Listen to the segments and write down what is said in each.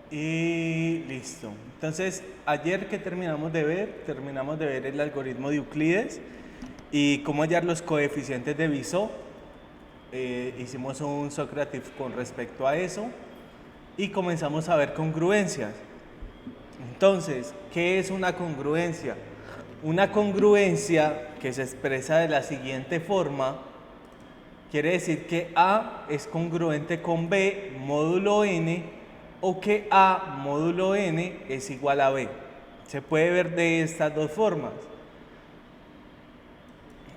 Y listo. Entonces, ayer que terminamos de ver el algoritmo de Euclides y cómo hallar los coeficientes de Bezout. Hicimos un Socrative con respecto a eso y comenzamos a ver congruencias. Entonces, ¿qué es una congruencia? Una congruencia que se expresa de la siguiente forma quiere decir que A es congruente con B módulo n o que A módulo n es igual a B. Se puede ver de estas dos formas.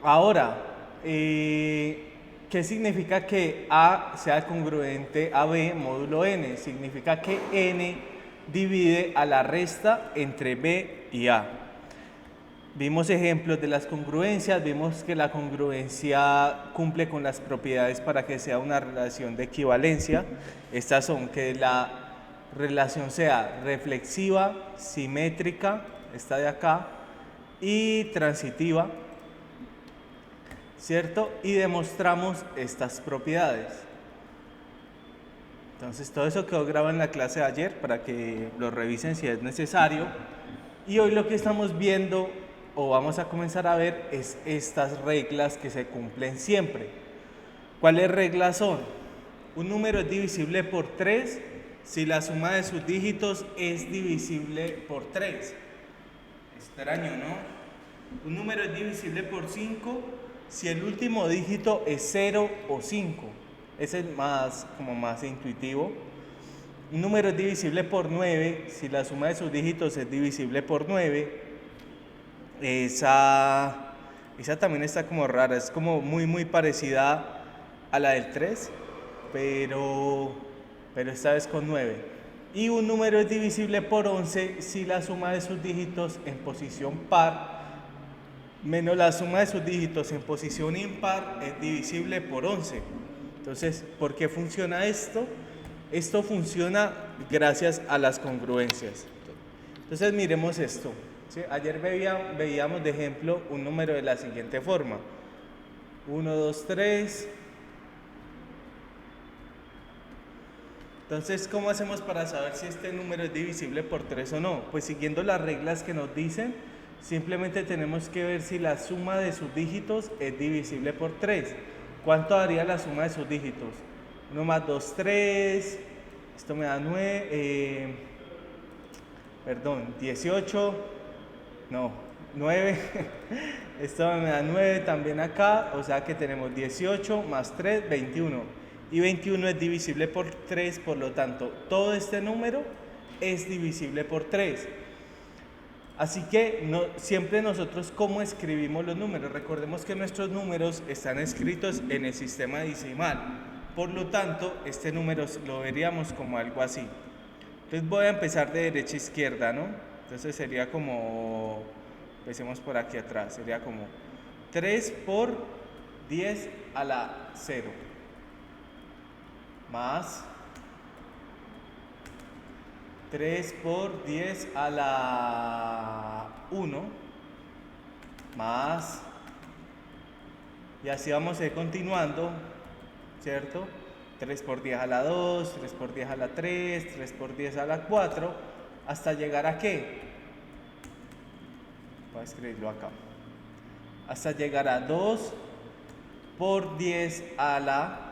Ahora, ¿qué significa que A sea congruente a B módulo n? Significa que n divide a la resta entre B y A. Vimos ejemplos de las congruencias, vimos que la congruencia cumple con las propiedades para que sea una relación de equivalencia. Estas son que la relación sea reflexiva, simétrica, esta de acá, y transitiva, ¿cierto? Y demostramos estas propiedades. Entonces todo eso quedó grabado en la clase de ayer para que lo revisen si es necesario. Y hoy lo que estamos viendo o vamos a comenzar a ver es estas reglas que se cumplen siempre. ¿Cuáles reglas son? Un número es divisible por 3 si la suma de sus dígitos es divisible por 3. Extraño, ¿no? Un número es divisible por 5 si el último dígito es 0 o 5. Ese es más intuitivo. Un número es divisible por 9 si la suma de sus dígitos es divisible por 9. Esa también está como rara, es como muy parecida a la del 3, pero esta vez con 9. Y un número es divisible por 11 si la suma de sus dígitos en posición par menos la suma de sus dígitos en posición impar es divisible por 11. Entonces, ¿por qué funciona esto? Esto funciona gracias a las congruencias. Entonces, miremos esto. ¿Sí? Ayer veíamos de ejemplo un número de la siguiente forma: 1, 2, 3. Entonces, ¿cómo hacemos para saber si este número es divisible por 3 o no? Pues siguiendo las reglas que nos dicen, simplemente tenemos que ver si la suma de sus dígitos es divisible por 3. ¿Cuánto daría la suma de sus dígitos? 1 más 2, 3. Esto me da 9. 18. No, 9. Esto me da 9 también acá. O sea que tenemos 18 más 3, 21. Y 21 es divisible por 3, por lo tanto, todo este número es divisible por 3. Así que siempre nosotros, ¿cómo escribimos los números? Recordemos que nuestros números están escritos en el sistema decimal. Por lo tanto, este número lo veríamos como algo así. Entonces voy a empezar de derecha a izquierda, ¿no? Entonces sería como, empecemos por aquí atrás, sería como 3 por 10 a la 0. Más 3 por 10 a la 1, más, y así vamos a ir continuando, ¿cierto? 3 por 10 a la 2, 3 por 10 a la 3, 3 por 10 a la 4, hasta llegar a ¿qué? Voy a escribirlo acá. Hasta llegar a 2 por 10 a la...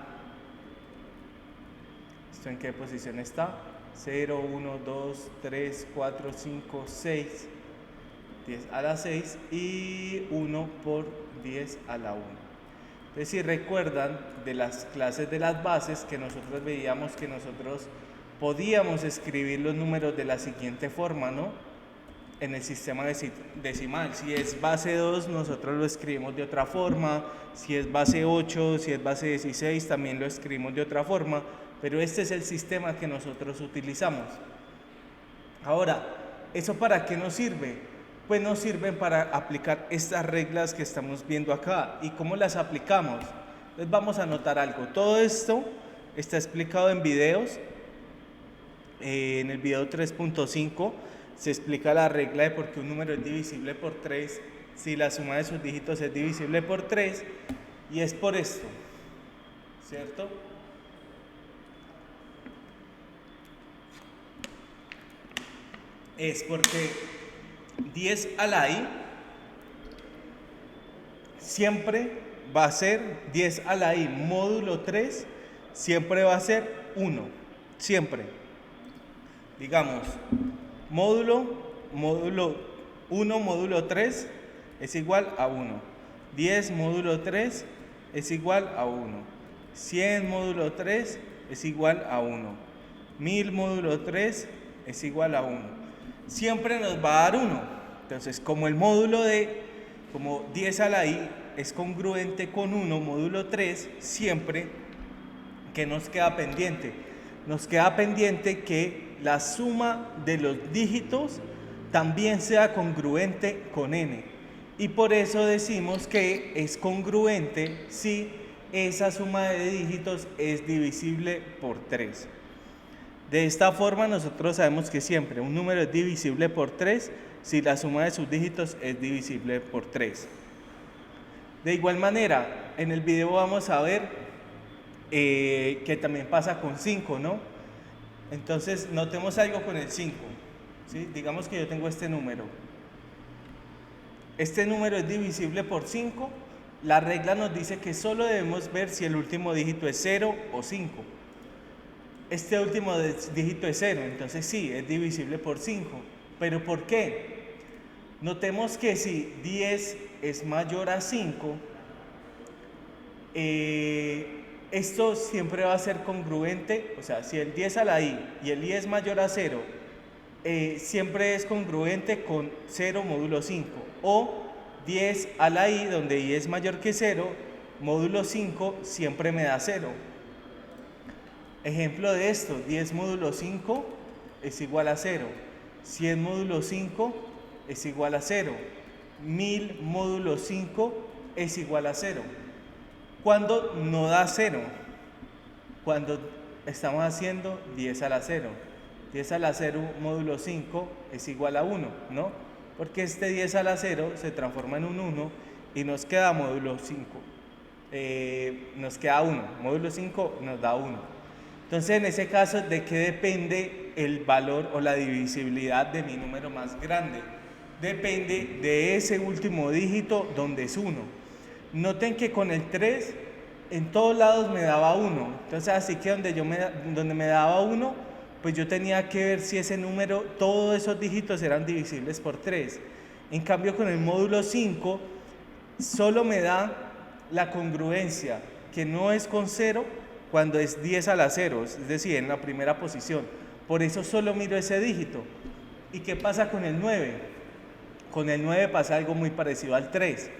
¿Esto en qué posición está? 0, 1, 2, 3, 4, 5, 6, 10 a la 6 y 1 por 10 a la 1. Entonces, si recuerdan de las clases de las bases que nosotros veíamos que nosotros podíamos escribir los números de la siguiente forma, ¿no? En el sistema decimal. Si es base 2, nosotros lo escribimos de otra forma. Si es base 8, si es base 16, también lo escribimos de otra forma. Pero este es el sistema que nosotros utilizamos. Ahora, ¿eso para qué nos sirve? Pues nos sirven para aplicar estas reglas que estamos viendo acá. ¿Y cómo las aplicamos? Entonces vamos a notar algo. Todo esto está explicado en videos. En el video 3.5 se explica la regla de por qué un número es divisible por 3 si la suma de sus dígitos es divisible por 3. Y es por esto, ¿cierto? es porque 10 a la i siempre va a ser 10 a la i módulo 3, siempre va a ser 1, siempre. Digamos, módulo 1 módulo 3 es igual a 1. 10 módulo 3 es igual a 1. 100 módulo 3 es igual a 1. 1000 módulo 3 es igual a 1. Siempre nos va a dar 1. Entonces, como el módulo como 10 a la i es congruente con 1 módulo 3, siempre, ¿qué nos queda pendiente? Nos queda pendiente que la suma de los dígitos también sea congruente con n. Y por eso decimos que es congruente si esa suma de dígitos es divisible por 3. De esta forma nosotros sabemos que siempre un número es divisible por 3 si la suma de sus dígitos es divisible por 3. De igual manera, en el video vamos a ver que también pasa con 5, ¿no? Entonces, notemos algo con el 5. ¿Sí? Digamos que yo tengo este número. Este número es divisible por 5. La regla nos dice que solo debemos ver si el último dígito es 0 o 5. Este último dígito es 0, entonces sí, es divisible por 5. ¿Pero por qué? Notemos que si 10 es mayor a 5, esto siempre va a ser congruente, o sea, si el 10 a la i y el i es mayor a 0, siempre es congruente con 0 módulo 5, o 10 a la i donde i es mayor que 0, módulo 5 siempre me da 0. Ejemplo de esto, 10 módulo 5 es igual a 0, 100 módulo 5 es igual a 0, 1000 módulo 5 es igual a 0. ¿Cuándo no da 0? Cuando estamos haciendo 10 a la 0. 10 a la 0 módulo 5 es igual a 1, ¿no? Porque este 10 a la 0 se transforma en un 1 y nos queda módulo 5. Nos queda 1. Módulo 5 nos da 1. Entonces, en ese caso, ¿de qué depende el valor o la divisibilidad de mi número más grande? Depende de ese último dígito donde es 1. Noten que con el 3 en todos lados me daba 1. Entonces, así que donde me daba 1, pues yo tenía que ver si ese número, todos esos dígitos eran divisibles por 3. En cambio, con el módulo 5, solo me da la congruencia, que no es con 0, cuando es 10 a la 0, es decir, en la primera posición. Por eso solo miro ese dígito. ¿Y qué pasa con el 9? Con el 9 pasa algo muy parecido al 3.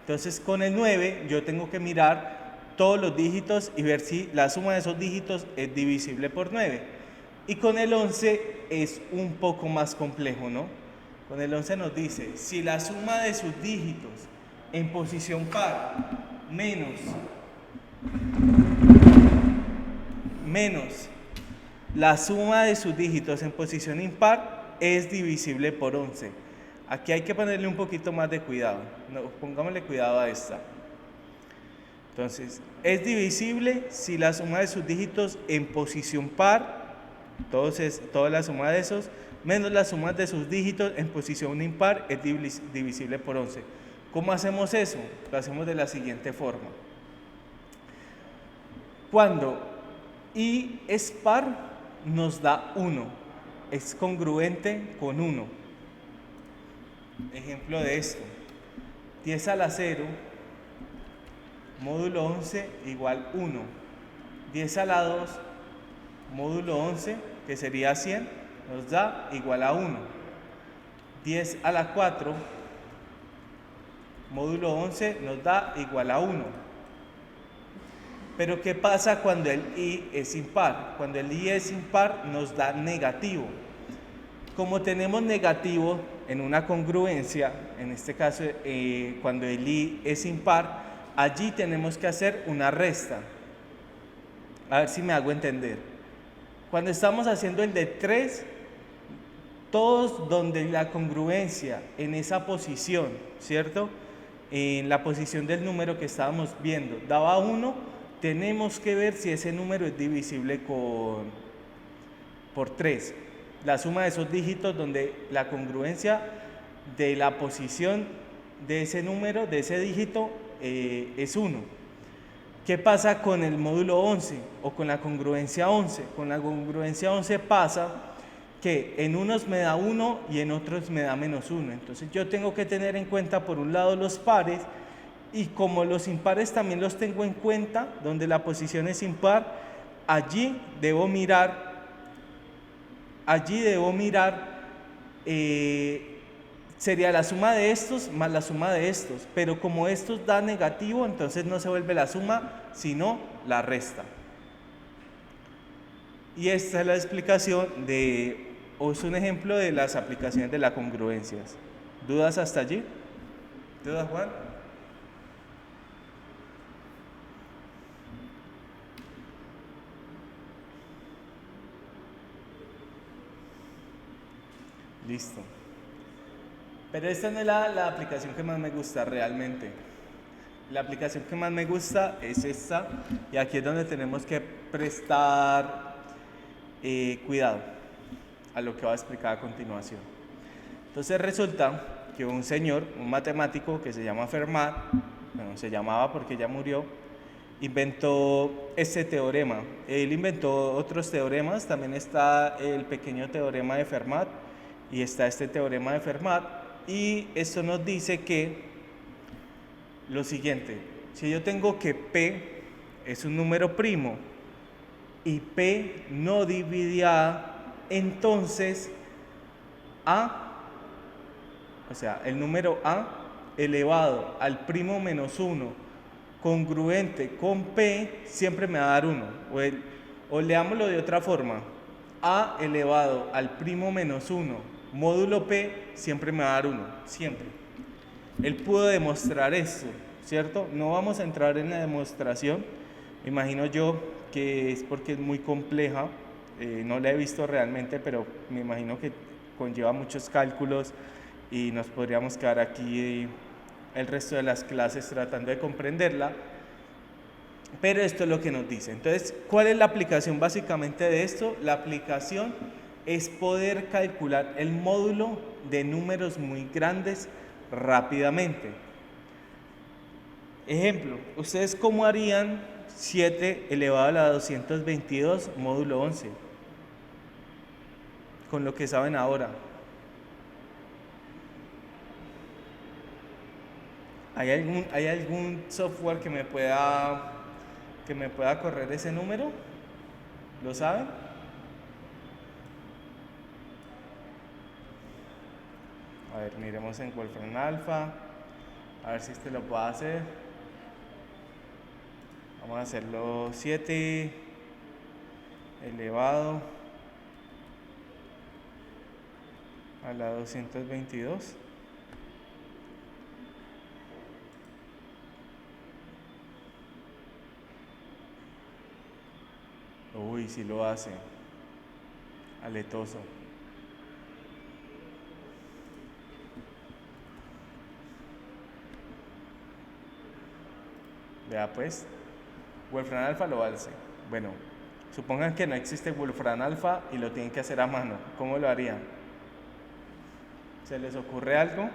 Entonces, con el 9 yo tengo que mirar todos los dígitos y ver si la suma de esos dígitos es divisible por 9. Y con el 11 es un poco más complejo, ¿no? Con el 11 nos dice, si la suma de sus dígitos en posición par menos la suma de sus dígitos en posición impar es divisible por 11. Aquí hay que ponerle un poquito más de cuidado. No, pongámosle cuidado a esta. Entonces, es divisible si la suma de sus dígitos en posición par, toda la suma de esos, menos la suma de sus dígitos en posición impar es divisible por 11. ¿Cómo hacemos eso? Lo hacemos de la siguiente forma. Cuando i es par, nos da 1, es congruente con 1. Ejemplo de esto, 10 a la 0, módulo 11 igual 1. 10 a la 2, módulo 11, que sería 100, nos da igual a 1. 10 a la 4, módulo 11, nos da igual a 1. Pero ¿qué pasa cuando el i es impar? Cuando el i es impar nos da negativo. Como tenemos negativo en una congruencia, en este caso cuando el i es impar, allí tenemos que hacer una resta. A ver si me hago entender. Cuando estamos haciendo el de 3, todos donde la congruencia en esa posición, ¿cierto? En la posición del número que estábamos viendo daba 1, tenemos que ver si ese número es divisible por 3. la suma de esos dígitos donde la congruencia de la posición de ese número, de ese dígito, es 1. ¿Qué pasa con el módulo 11 o con la congruencia 11? Con la congruencia 11 pasa que en unos me da 1 y en otros me da -1. Entonces yo tengo que tener en cuenta por un lado los pares, y como los impares también los tengo en cuenta, donde la posición es impar, allí debo mirar sería la suma de estos más la suma de estos, pero como estos da negativo, entonces no se vuelve la suma, sino la resta. Y esta es la explicación o es un ejemplo de las aplicaciones de las congruencias. ¿Dudas hasta allí? ¿Dudas, Juan? Listo. Pero esta no es la aplicación que más me gusta realmente. La aplicación que más me gusta es esta, y aquí es donde tenemos que prestar cuidado a lo que voy a explicar a continuación. Entonces resulta que un señor, un matemático que se llama Fermat, bueno, se llamaba porque ya murió, inventó este teorema. Él inventó otros teoremas, también está el pequeño teorema de Fermat y está este teorema de Fermat, y esto nos dice que lo siguiente: si yo tengo que P es un número primo y P no divide A, entonces A, o sea, el número A elevado al primo menos 1 congruente con P siempre me va a dar 1. O leámoslo de otra forma: A elevado al primo menos 1 módulo P siempre me va a dar 1, siempre. Él pudo demostrar esto, ¿cierto? No vamos a entrar en la demostración, me imagino yo que es porque es muy compleja, no la he visto realmente, pero me imagino que conlleva muchos cálculos y nos podríamos quedar aquí el resto de las clases tratando de comprenderla. Pero esto es lo que nos dice. Entonces, ¿cuál es la aplicación básicamente de esto? La aplicación es poder calcular el módulo de números muy grandes rápidamente. Ejemplo, ¿ustedes cómo harían 7 elevado a la 222 módulo 11? Con lo que saben ahora. ¿Hay algún software que me pueda correr ese número? ¿Lo saben? A ver, miremos en Wolfram Alpha, a ver si este lo puedo hacer. Vamos a hacerlo 7 elevado a la 222. Uy, sí lo hace. Aletoso. Vea pues, Wolfram Alpha lo hace. Bueno, supongan que no existe Wolfram Alpha y lo tienen que hacer a mano. ¿Cómo lo harían? ¿Se les ocurre algo?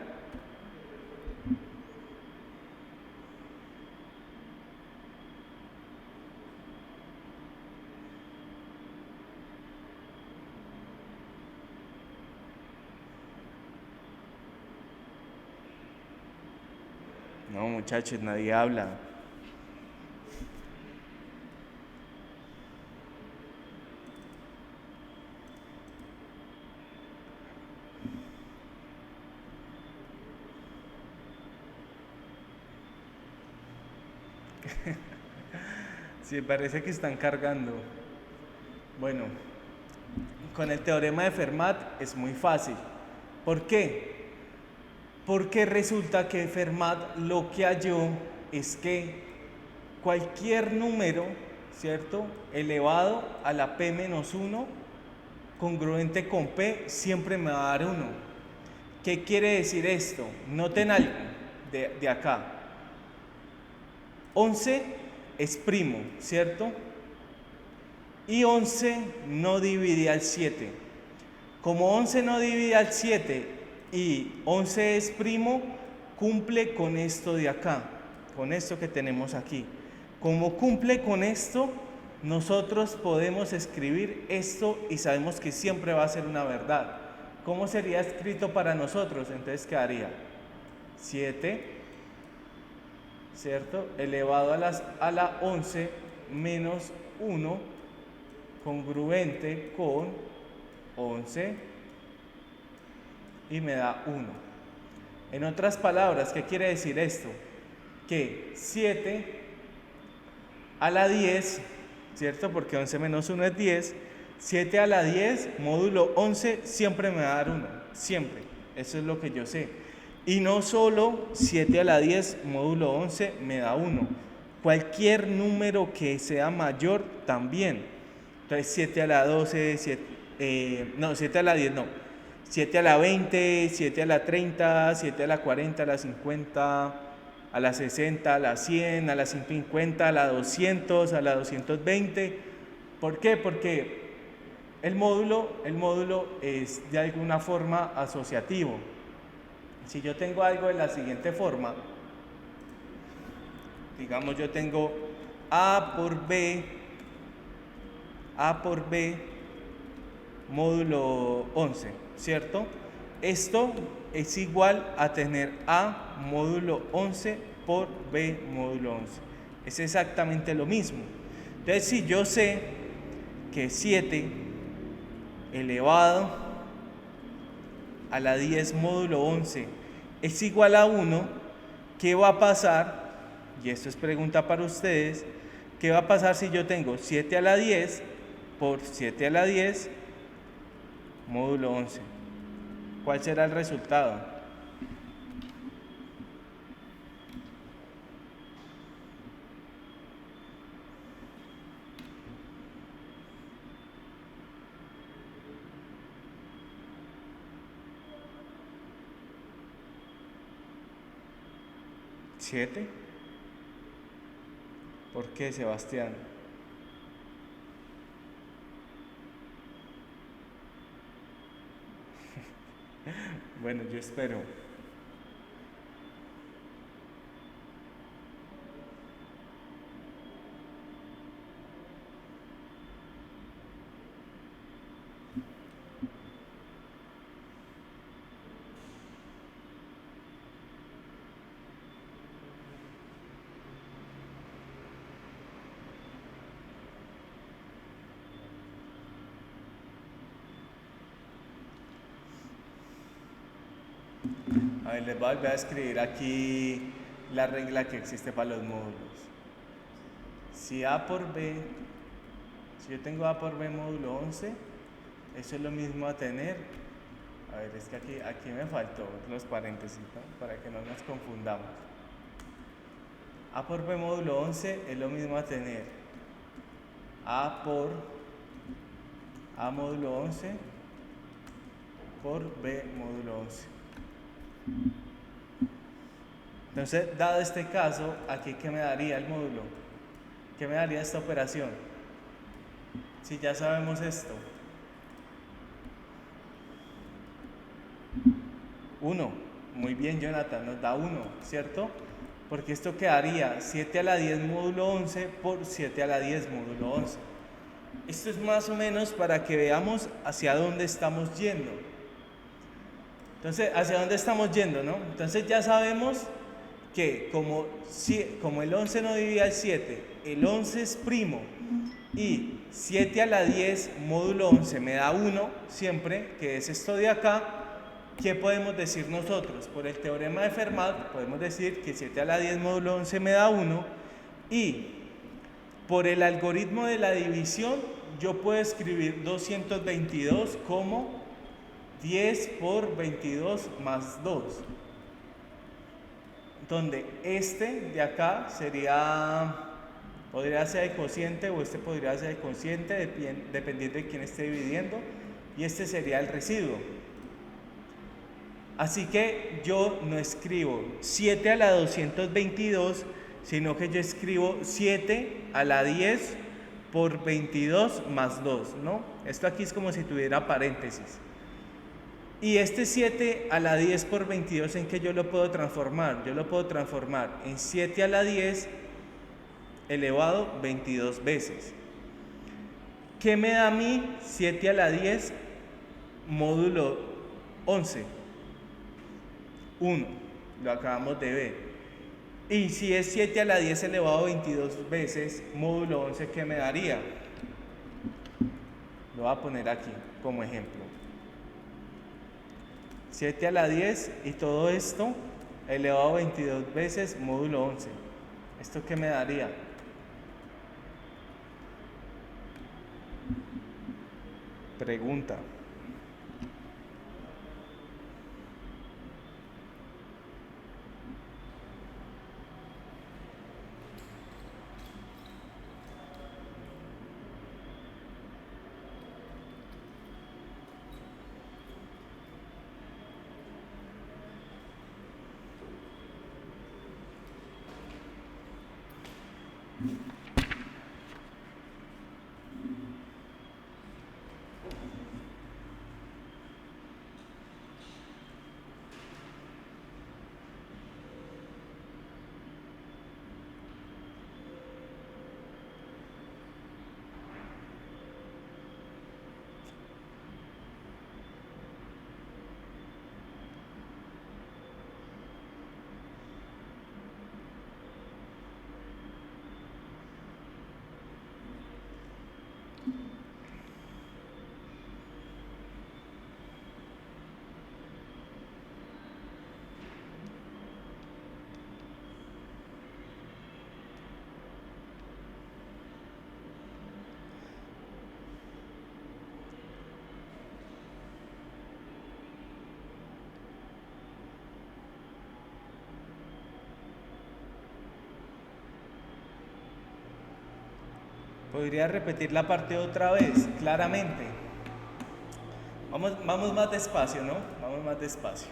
No, muchachos, nadie habla. Sí, parece que están cargando. Bueno, con el teorema de Fermat es muy fácil. ¿Por qué? Porque resulta que Fermat lo que halló es que cualquier número, ¿cierto?, elevado a la P menos 1, congruente con P, siempre me va a dar 1. ¿Qué quiere decir esto? Noten algo de acá. 11 es primo, ¿cierto? Y 11 no divide al 7. Como 11 no divide al 7 y 11 es primo, cumple con esto de acá, con esto que tenemos aquí. Como cumple con esto, nosotros podemos escribir esto y sabemos que siempre va a ser una verdad. ¿Cómo sería escrito para nosotros? Entonces quedaría 7, ¿cierto? Elevado a la 11 menos 1, congruente con 11, y me da 1. En otras palabras, ¿qué quiere decir esto? Que 7 a la 10, ¿cierto? Porque 11 menos 1 es 10. 7 a la 10, módulo 11, siempre me va a dar 1. Siempre. Eso es lo que yo sé. Y no solo 7 a la 10, módulo 11, me da 1. Cualquier número que sea mayor, también. Entonces, 7 a la 12, 7 a la 10, no. 7 a la 20, 7 a la 30, 7 a la 40, a la 50, a la 60, a la 100, a la 150, a la 200, a la 220. ¿Por qué? Porque el módulo es de alguna forma asociativo. Si yo tengo algo de la siguiente forma, digamos yo tengo A por B, módulo 11, ¿cierto? Esto es igual a tener A módulo 11 por B módulo 11. Es exactamente lo mismo. Entonces, si yo sé que 7 elevado a la 10 módulo 11 es igual a 1, ¿qué va a pasar? Y esto es pregunta para ustedes. ¿Qué va a pasar si yo tengo 7 a la 10 por 7 a la 10 módulo 11? ¿Cuál será el resultado? ¿7? ¿Por qué, Sebastián? Bueno, yo espero. A ver, les voy a volver a escribir aquí la regla que existe para los módulos. Si A por B, si yo tengo A por B módulo 11, eso es lo mismo a tener, a ver, es que aquí me faltó los paréntesis, ¿no? Para que no nos confundamos. A por B módulo 11 es lo mismo a tener A por A módulo 11 por B módulo 11. Entonces, dado este caso, aquí ¿qué me daría el módulo? ¿Qué me daría esta operación? Si ya sabemos esto. 1. Muy bien, Jonathan, nos da 1, ¿cierto? Porque esto quedaría 7 a la 10 módulo 11 por 7 a la 10 módulo 11. Esto es más o menos para que veamos hacia dónde estamos yendo. Entonces, ¿hacia dónde estamos yendo, no? Entonces ya sabemos que como el 11 no divide al 7, el 11 es primo y 7 a la 10 módulo 11 me da 1 siempre, que es esto de acá. ¿Qué podemos decir nosotros? Por el teorema de Fermat podemos decir que 7 a la 10 módulo 11 me da 1 y por el algoritmo de la división yo puedo escribir 222 como 10 por 22 más 2, donde este de acá podría ser el cociente o este podría ser el cociente, dependiendo de quién esté dividiendo, y este sería el residuo. Así que yo no escribo 7 a la 222, sino que yo escribo 7 a la 10 por 22 más 2, ¿no? Esto aquí es como si tuviera paréntesis. Y este 7 a la 10 por 22, ¿en qué yo lo puedo transformar? Yo lo puedo transformar en 7 a la 10 elevado 22 veces. ¿Qué me da a mí 7 a la 10 módulo 11? 1, lo acabamos de ver. Y si es 7 a la 10 elevado 22 veces módulo 11, ¿qué me daría? Lo voy a poner aquí como ejemplo. 7 a la 10 y todo esto elevado 22 veces módulo 11. ¿Esto qué me daría? Pregunta. ¿Podría repetir la parte otra vez, claramente? Vamos más despacio, ¿no? Vamos más despacio.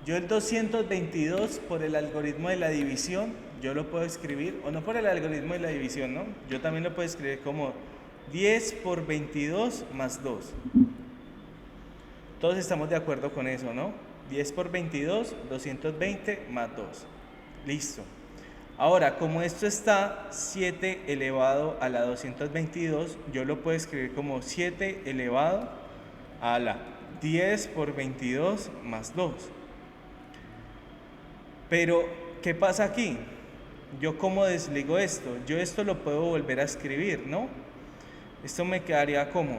Yo el 222 por el algoritmo de la división, yo lo puedo escribir, o no por el algoritmo de la división, ¿no? Yo también lo puedo escribir como 10 por 22 más 2. Todos estamos de acuerdo con eso, ¿no? 10 por 22, 220 más 2. Listo. Ahora, como esto está 7 elevado a la 222, yo lo puedo escribir como 7 elevado a la 10 por 22 más 2. Pero, ¿qué pasa aquí? Yo cómo desligo esto. Yo esto lo puedo volver a escribir, ¿no? Esto me quedaría como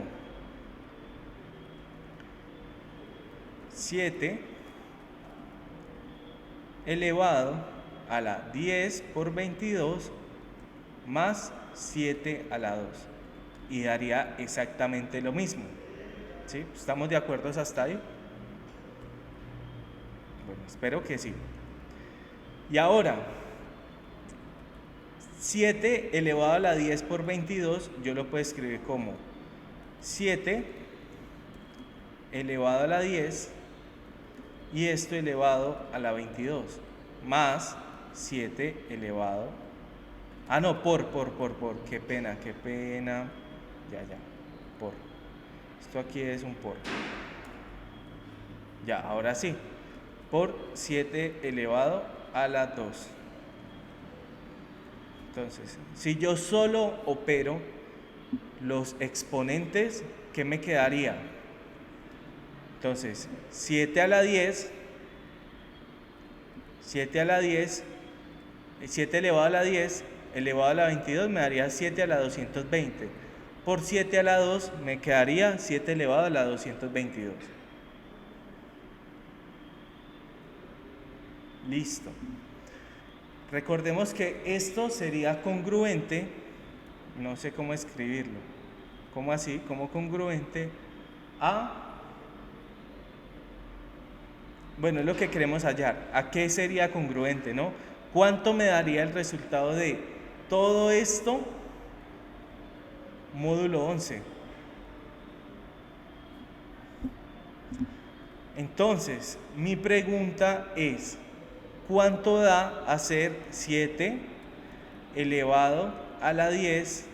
7 elevado a la 10 por 22 más 7 a la 2. Y daría exactamente lo mismo. ¿Sí? ¿Estamos de acuerdo hasta ahí? Bueno, espero que sí. Y ahora, 7 elevado a la 10 por 22, yo lo puedo escribir como 7 elevado a la 10 y esto elevado a la 22 más 7 elevado qué pena, ya, por, esto aquí es un por, ya, ahora sí, por 7 elevado a la 2. Entonces, si yo solo opero los exponentes, ¿qué me quedaría? Entonces, 7 a la 10, 7 elevado a la 10, elevado a la 22 me daría 7 a la 220. Por 7 a la 2 me quedaría 7 elevado a la 222. Listo. Recordemos que esto sería congruente, no sé cómo escribirlo, ¿cómo así? Como congruente a... Bueno, es lo que queremos hallar. ¿A qué sería congruente, no? ¿Cuánto me daría el resultado de todo esto módulo 11? Entonces, mi pregunta es, ¿cuánto da hacer 7 elevado a la 10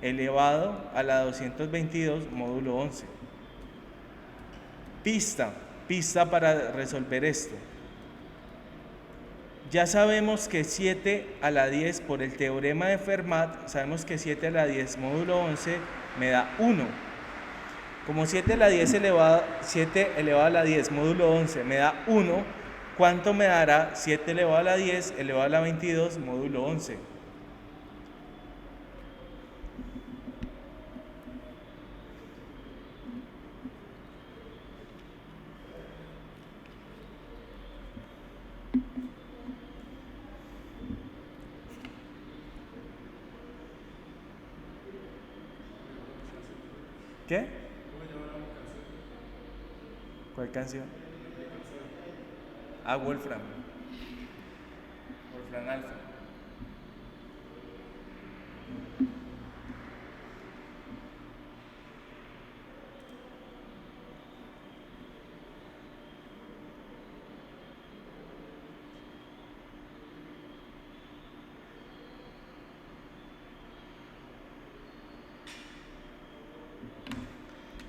elevado a la 222 módulo 11? Pista para resolver esto. Ya sabemos que 7 a la 10 por el teorema de Fermat, sabemos que 7 a la 10 módulo 11 me da 1. Como 7 elevado a la 10 módulo 11 me da 1, ¿cuánto me dará 7 elevado a la 10 elevado a la 22 módulo 11? ¿Qué? ¿Cuál canción? Ah, Wolfram Alpha.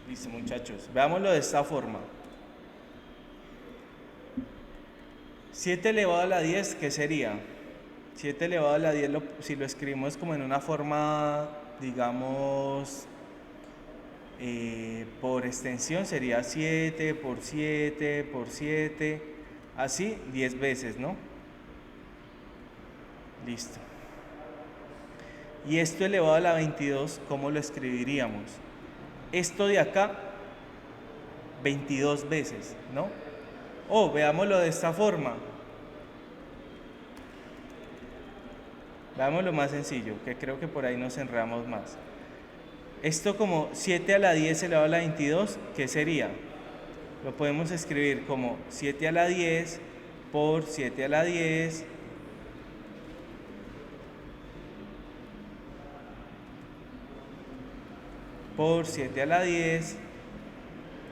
Listo, muchachos, veámoslo de esta forma. 7 elevado a la 10, ¿qué sería? 7 elevado a la 10, si lo escribimos como en una forma, digamos, por extensión, sería 7 por 7 por 7, así 10 veces, ¿no? Listo. Y esto elevado a la 22, ¿cómo lo escribiríamos? Esto de acá, 22 veces, ¿no? O veámoslo de esta forma. Veámoslo más sencillo, que creo que por ahí nos enredamos más. Esto como 7 a la 10 elevado a la 22, ¿qué sería? Lo podemos escribir como 7 a la 10 por 7 a la 10 por 7 a la 10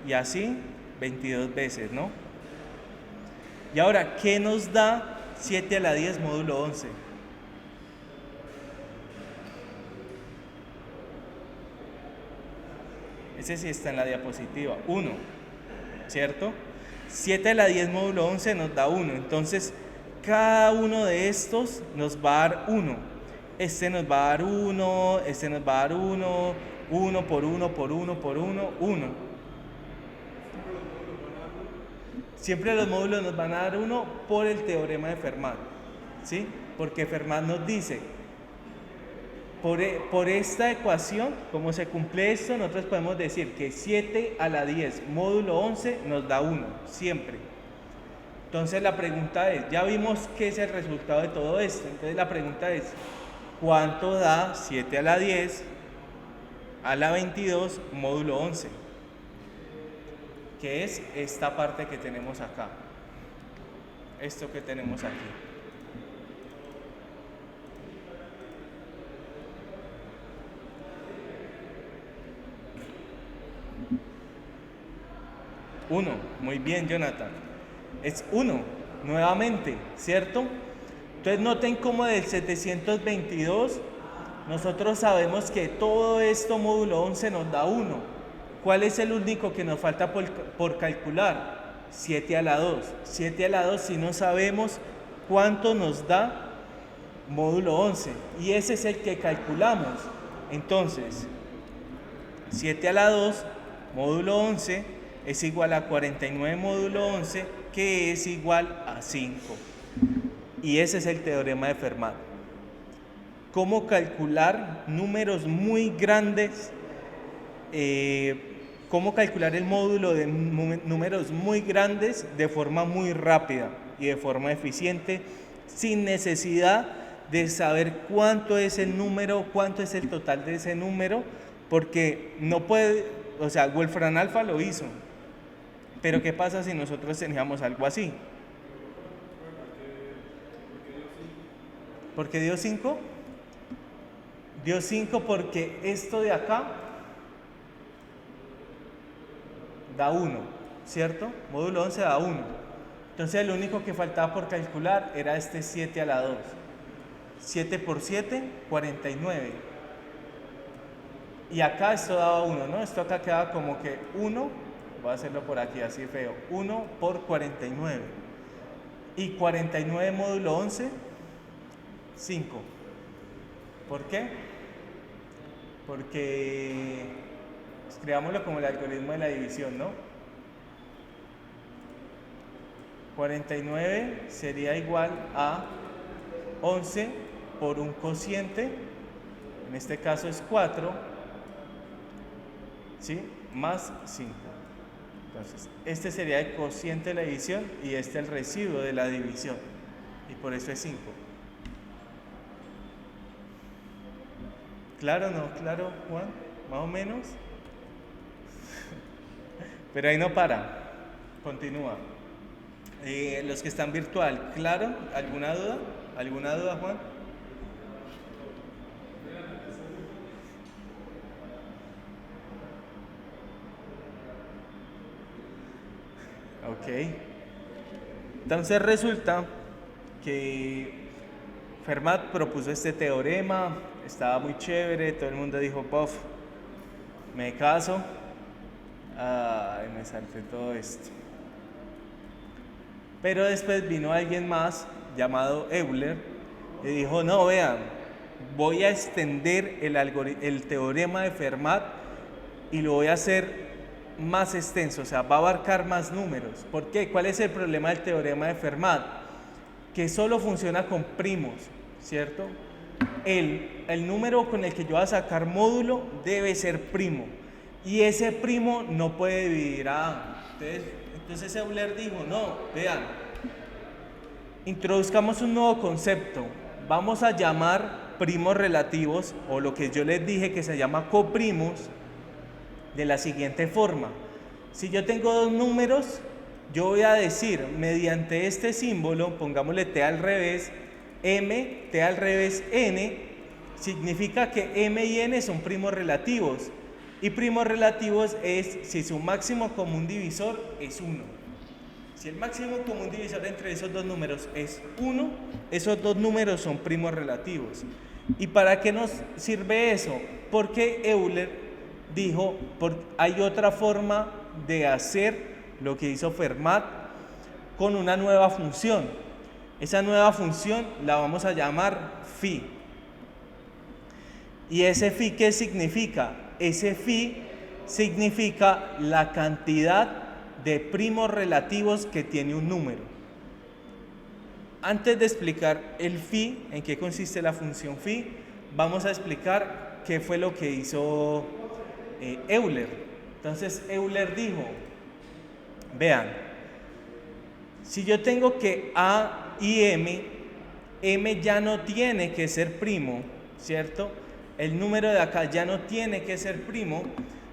y así 22 veces, ¿no? Y ahora, ¿qué nos da 7 a la 10 módulo 11? Ese sí está en la diapositiva, 1, ¿cierto? 7 a la 10 módulo 11 nos da 1, entonces cada uno de estos nos va a dar 1. Este nos va a dar 1, este nos va a dar 1, 1 por 1 por 1 por 1, 1. Siempre los módulos nos van a dar 1 por el teorema de Fermat, ¿sí? Porque Fermat nos dice, por esta ecuación, como se cumple esto, nosotros podemos decir que 7 a la 10 módulo 11 nos da 1, siempre. Entonces la pregunta es, ya vimos qué es el resultado de todo esto, entonces la pregunta es, ¿cuánto da 7 a la 10 a la 22 módulo 11? Que es esta parte que tenemos acá, esto que tenemos aquí. Uno, muy bien, Jonathan. Es 1, nuevamente, ¿cierto? Entonces noten cómo del 722 nosotros sabemos que todo esto módulo 11 nos da 1. ¿Cuál es el único que nos falta por calcular? 7 a la 2. 7 a la 2 si no sabemos cuánto nos da módulo 11. Y ese es el que calculamos. Entonces, 7 a la 2 módulo 11 es igual a 49 módulo 11, que es igual a 5. Y ese es el teorema de Fermat. ¿Cómo calcular números muy grandes? Cómo calcular el módulo de números muy grandes de forma muy rápida y de forma eficiente, sin necesidad de saber cuánto es el número, cuánto es el total de ese número, porque no puede, o sea, Wolfram Alpha lo hizo, pero ¿qué pasa si nosotros teníamos algo así? ¿Por qué dio 5? Dio 5 porque esto de acá da 1, ¿cierto? Módulo 11 da 1. Entonces lo único que faltaba por calcular era este 7 a la 2. 7 por 7, 49. Y acá esto daba 1, ¿no? Esto acá quedaba como que 1 voy a hacerlo por aquí así feo, 1 por 49. Y 49 módulo 11, 5. ¿Por qué? Porque escribámoslo como el algoritmo de la división, ¿no? 49 sería igual a 11 por un cociente, en este caso es 4, ¿sí? Más 5. Entonces, este sería el cociente de la división y este el residuo de la división. Y por eso es 5. ¿Claro o no? ¿Claro, Juan? ¿Más o menos? Pero ahí no para. Continúa. Los que están virtual, ¿claro? ¿Alguna duda? ¿Alguna duda, Juan? Ok. Entonces resulta que Fermat propuso este teorema, estaba muy chévere, todo el mundo dijo, puff, me caso. Ay, me salté todo esto. Pero después vino alguien más llamado Euler y dijo, no, vean, voy a extender el teorema de Fermat y lo voy a hacer más extenso, o sea, va a abarcar más números. ¿Por qué? ¿Cuál es el problema del teorema de Fermat? Que solo funciona con primos, ¿cierto? El número con el que yo voy a sacar módulo debe ser primo y ese primo no puede dividir a A. Entonces Euler dijo, no, vean, introduzcamos un nuevo concepto, vamos a llamar primos relativos, o lo que yo les dije que se llama coprimos, de la siguiente forma. Si yo tengo dos números, yo voy a decir, mediante este símbolo, pongámosle t al revés, m, t al revés, n, significa que m y n son primos relativos. Y primos relativos es si su máximo común divisor es 1. Si el máximo común divisor entre esos dos números es 1, esos dos números son primos relativos. ¿Y para qué nos sirve eso? Porque Euler dijo, hay otra forma de hacer lo que hizo Fermat con una nueva función. Esa nueva función la vamos a llamar phi. ¿Y ese phi qué significa? Ese phi significa la cantidad de primos relativos que tiene un número. Antes de explicar el phi, en qué consiste la función phi, vamos a explicar qué fue lo que hizo Euler. Entonces Euler dijo, vean, si yo tengo que A y M ya no tiene que ser primo, ¿cierto? El número de acá ya no tiene que ser primo,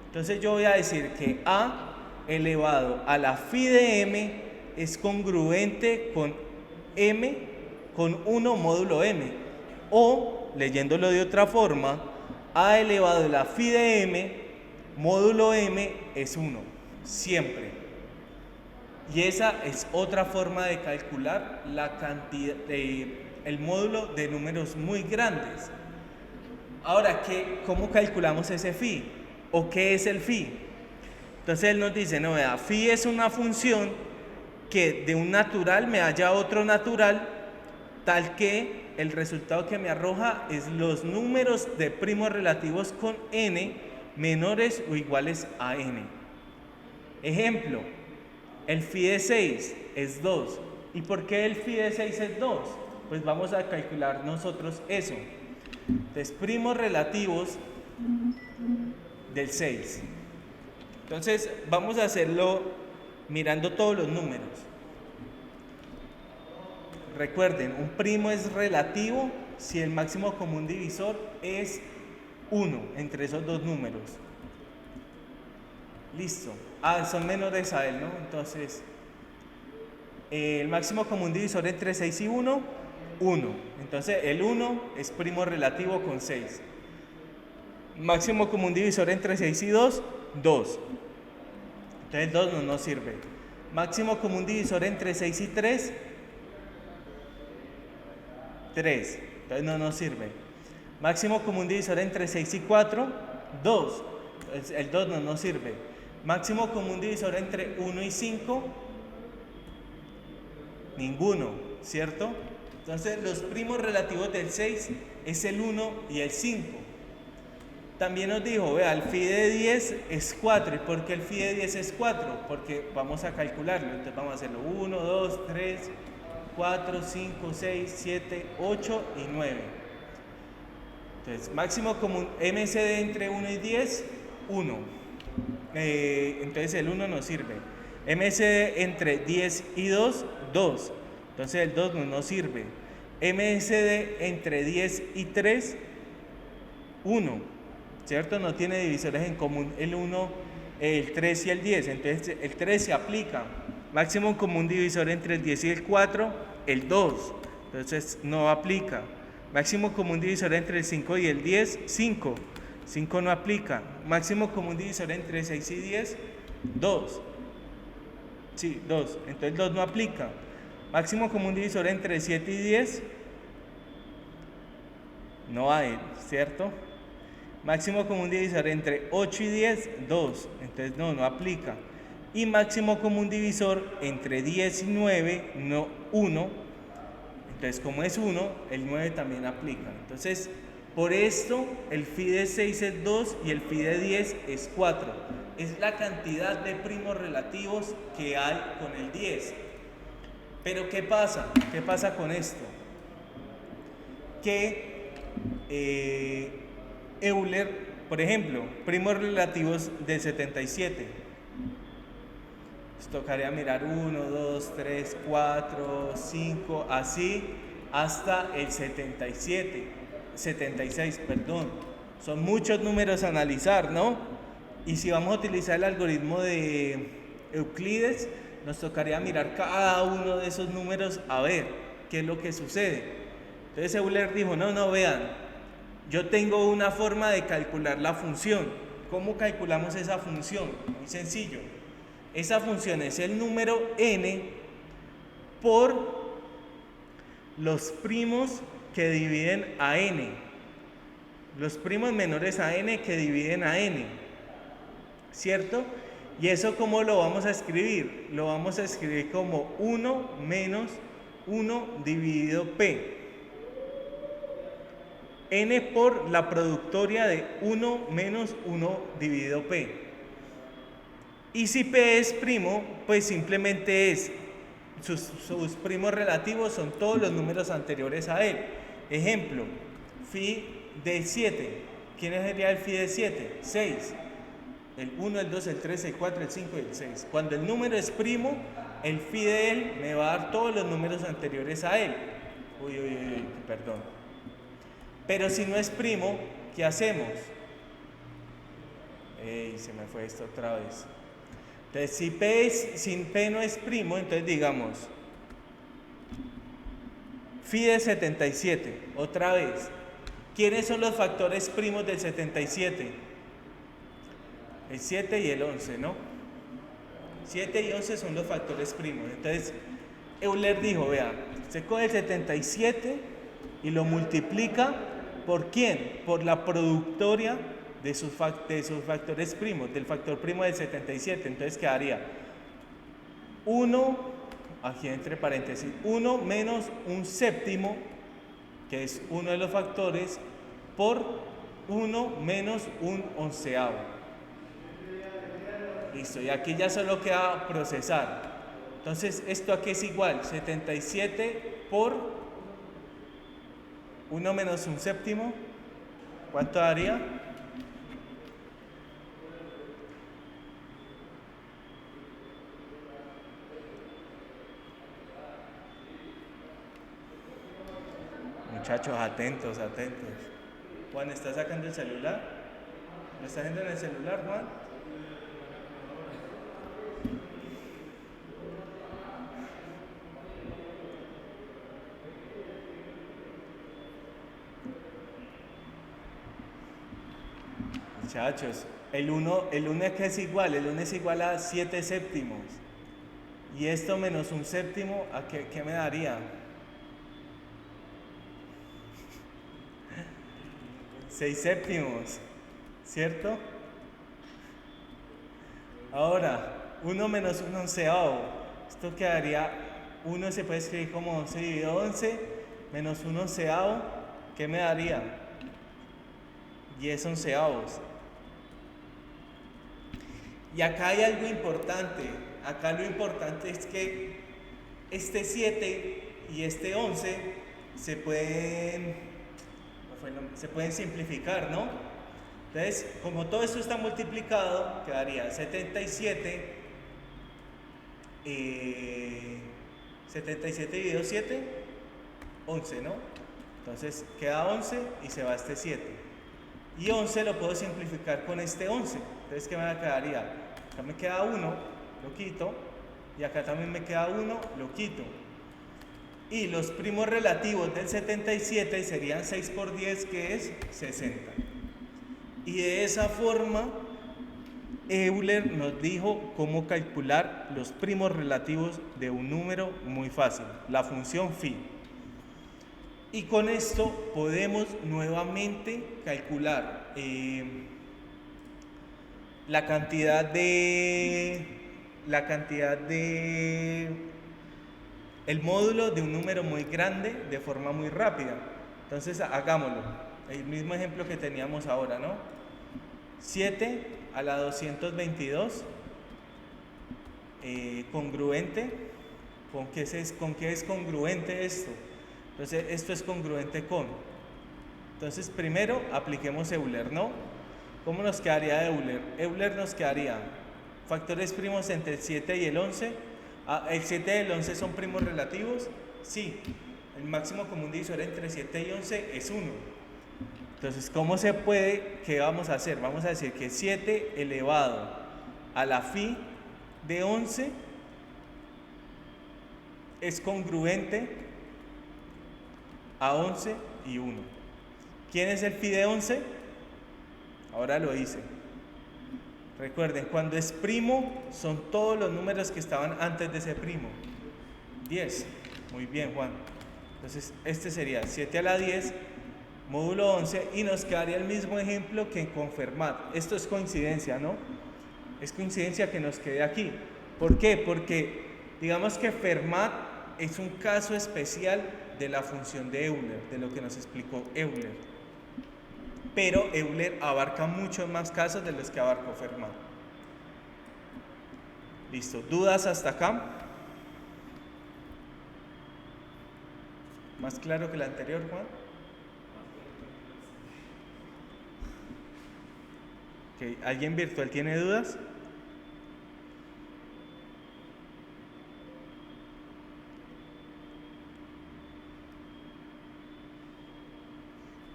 entonces yo voy a decir que A elevado a la phi de M es congruente con M con 1 módulo M, o leyéndolo de otra forma, A elevado a la phi de M módulo M es 1, siempre. Y esa es otra forma de calcular la cantidad el módulo de números muy grandes. Ahora, ¿cómo calculamos ese phi? ¿O qué es el phi? Entonces él nos dice, no, vea, phi es una función que de un natural me halla otro natural, tal que el resultado que me arroja es los números de primos relativos con n menores o iguales a n. Ejemplo, el phi de 6 es 2. ¿Y por qué el phi de 6 es 2? Pues vamos a calcular nosotros eso. Entonces, primos relativos del 6. Entonces, vamos a hacerlo mirando todos los números. Recuerden, un primo es relativo si el máximo común divisor es 1 entre esos dos números. Listo. Son menores a él, ¿no? Entonces, el máximo común divisor entre 6 y 1, 1. Entonces, el 1 es primo relativo con 6. Máximo común divisor entre 6 y 2, 2. Entonces, 2 no nos sirve. Máximo común divisor entre 6 y 3, 3. Entonces, no nos sirve. Máximo común divisor entre 6 y 4, 2. El 2 no nos sirve. Máximo común divisor entre 1 y 5, ninguno, ¿cierto? Entonces los primos relativos del 6 es el 1 y el 5. También nos dijo, vea, el phi de 10 es 4. ¿Y por qué el phi de 10 es 4? Porque vamos a calcularlo. Entonces vamos a hacerlo 1, 2, 3, 4, 5, 6, 7, 8 y 9. Entonces, máximo común MCD entre 1 y 10, 1. Entonces el 1 nos sirve. MCD entre 10 y 2, 2. Entonces el 2 no nos sirve. MCD entre 10 y 3, 1. ¿Cierto? No tiene divisores en común el 1, el 3 y el 10. Entonces el 3 se aplica. Máximo común divisor entre el 10 y el 4, el 2. Entonces no aplica. Máximo común divisor entre el 5 y el 10, 5. 5 no aplica. Máximo común divisor entre 6 y 10, 2. Sí, 2. Entonces 2 no aplica. Máximo común divisor entre 7 y 10, no hay, ¿cierto? Máximo común divisor entre 8 y 10, 2. Entonces no aplica. Y máximo común divisor entre 10 y 9, no, 1. Entonces como es 1, el 9 también aplica. Entonces, por esto el phi de 6 es 2 y el phi de 10 es 4. Es la cantidad de primos relativos que hay con el 10. Pero ¿qué pasa? ¿Qué pasa con esto? Que Euler, por ejemplo, primos relativos del 77. Pues tocaría mirar 1, 2, 3, 4, 5, así hasta el 76, perdón. Son muchos números a analizar, ¿no? Y si vamos a utilizar el algoritmo de Euclides, nos tocaría mirar cada uno de esos números a ver qué es lo que sucede. Entonces Euler dijo, no, vean. Yo tengo una forma de calcular la función. ¿Cómo calculamos esa función? Muy sencillo. Esa función es el número n por los primos que dividen a n. Los primos menores a n que dividen a n. ¿Cierto? ¿Y eso cómo lo vamos a escribir? Lo vamos a escribir como 1 menos 1 dividido p. N por la productoria de 1 menos 1 dividido P. Y si P es primo, pues simplemente es, sus primos relativos son todos los números anteriores a él. Ejemplo, phi de 7. ¿Quién sería el phi de 7? 6. El 1, el 2, el 3, el 4, el 5 y el 6. Cuando el número es primo, el phi de él me va a dar todos los números anteriores a él. Perdón. Pero si no es primo, ¿qué hacemos? Se me fue esto otra vez. Entonces, si P no es primo, entonces digamos, phi de 77, otra vez. ¿Quiénes son los factores primos del 77? El 7 y el 11, ¿no? 7 y 11 son los factores primos. Entonces, Euler dijo, vea, se coge el 77 y lo multiplica. ¿Por quién? Por la productoria de sus factores primos, del factor primo del 77. Entonces quedaría 1, aquí entre paréntesis, 1 menos un séptimo, que es uno de los factores, por 1 menos un onceavo. Listo, y aquí ya solo queda procesar. Entonces, esto aquí es igual, 77 por 1 menos un séptimo, ¿cuánto daría? Muchachos, atentos. Juan, ¿está sacando el celular? ¿Lo está haciendo en el celular, Juan? Muchachos, el 1 es que es igual, el 1 es igual a 7 séptimos. Y esto menos un séptimo, ¿a qué me daría? 6 séptimos, ¿cierto? Ahora, 1 menos 1 onceavo. Esto quedaría, 1 se puede escribir como 11 dividido 11, menos 1 onceavo. ¿Qué me daría? 10 onceavos. Y acá hay algo importante. Acá lo importante es que este 7 y este 11 se pueden simplificar, ¿no? Entonces, como todo esto está multiplicado, quedaría 77, 77 dividido 7, 11, ¿no? Entonces queda 11 y se va este 7. Y 11 lo puedo simplificar con este 11. Entonces, ¿qué me quedaría? Acá me queda 1, lo quito. Y acá también me queda 1, lo quito. Y los primos relativos del 77 serían 6 por 10, que es 60. Y de esa forma, Euler nos dijo cómo calcular los primos relativos de un número muy fácil, la función phi. Y con esto podemos nuevamente calcular la cantidad de el módulo de un número muy grande de forma muy rápida. Entonces hagámoslo, el mismo ejemplo que teníamos ahora, ¿no? 7 a la 222 congruente. ¿Con qué es congruente esto? Entonces esto es congruente con. Entonces primero apliquemos Euler, ¿no? ¿Cómo nos quedaría Euler? Euler nos quedaría factores primos entre el 7 y el 11. ¿El 7 y el 11 son primos relativos? Sí. El máximo común divisor entre 7 y 11 es 1. Entonces, ¿cómo se puede? ¿Qué vamos a hacer? Vamos a decir que 7 elevado a la phi de 11 es congruente a 11 y 1. ¿Quién es el phi de 11? Ahora lo hice. Recuerden, cuando es primo, son todos los números que estaban antes de ese primo. 10. Muy bien, Juan. Entonces, este sería 7 a la 10, módulo 11, y nos quedaría el mismo ejemplo que con Fermat. Esto es coincidencia, ¿no? Es coincidencia que nos quede aquí. ¿Por qué? Porque digamos que Fermat es un caso especial de la función de Euler, de lo que nos explicó Euler. Pero Euler abarca muchos más casos de los que abarcó Fermat. Listo, ¿dudas hasta acá? ¿Más claro que el anterior, Juan? Okay. ¿Alguien virtual tiene dudas?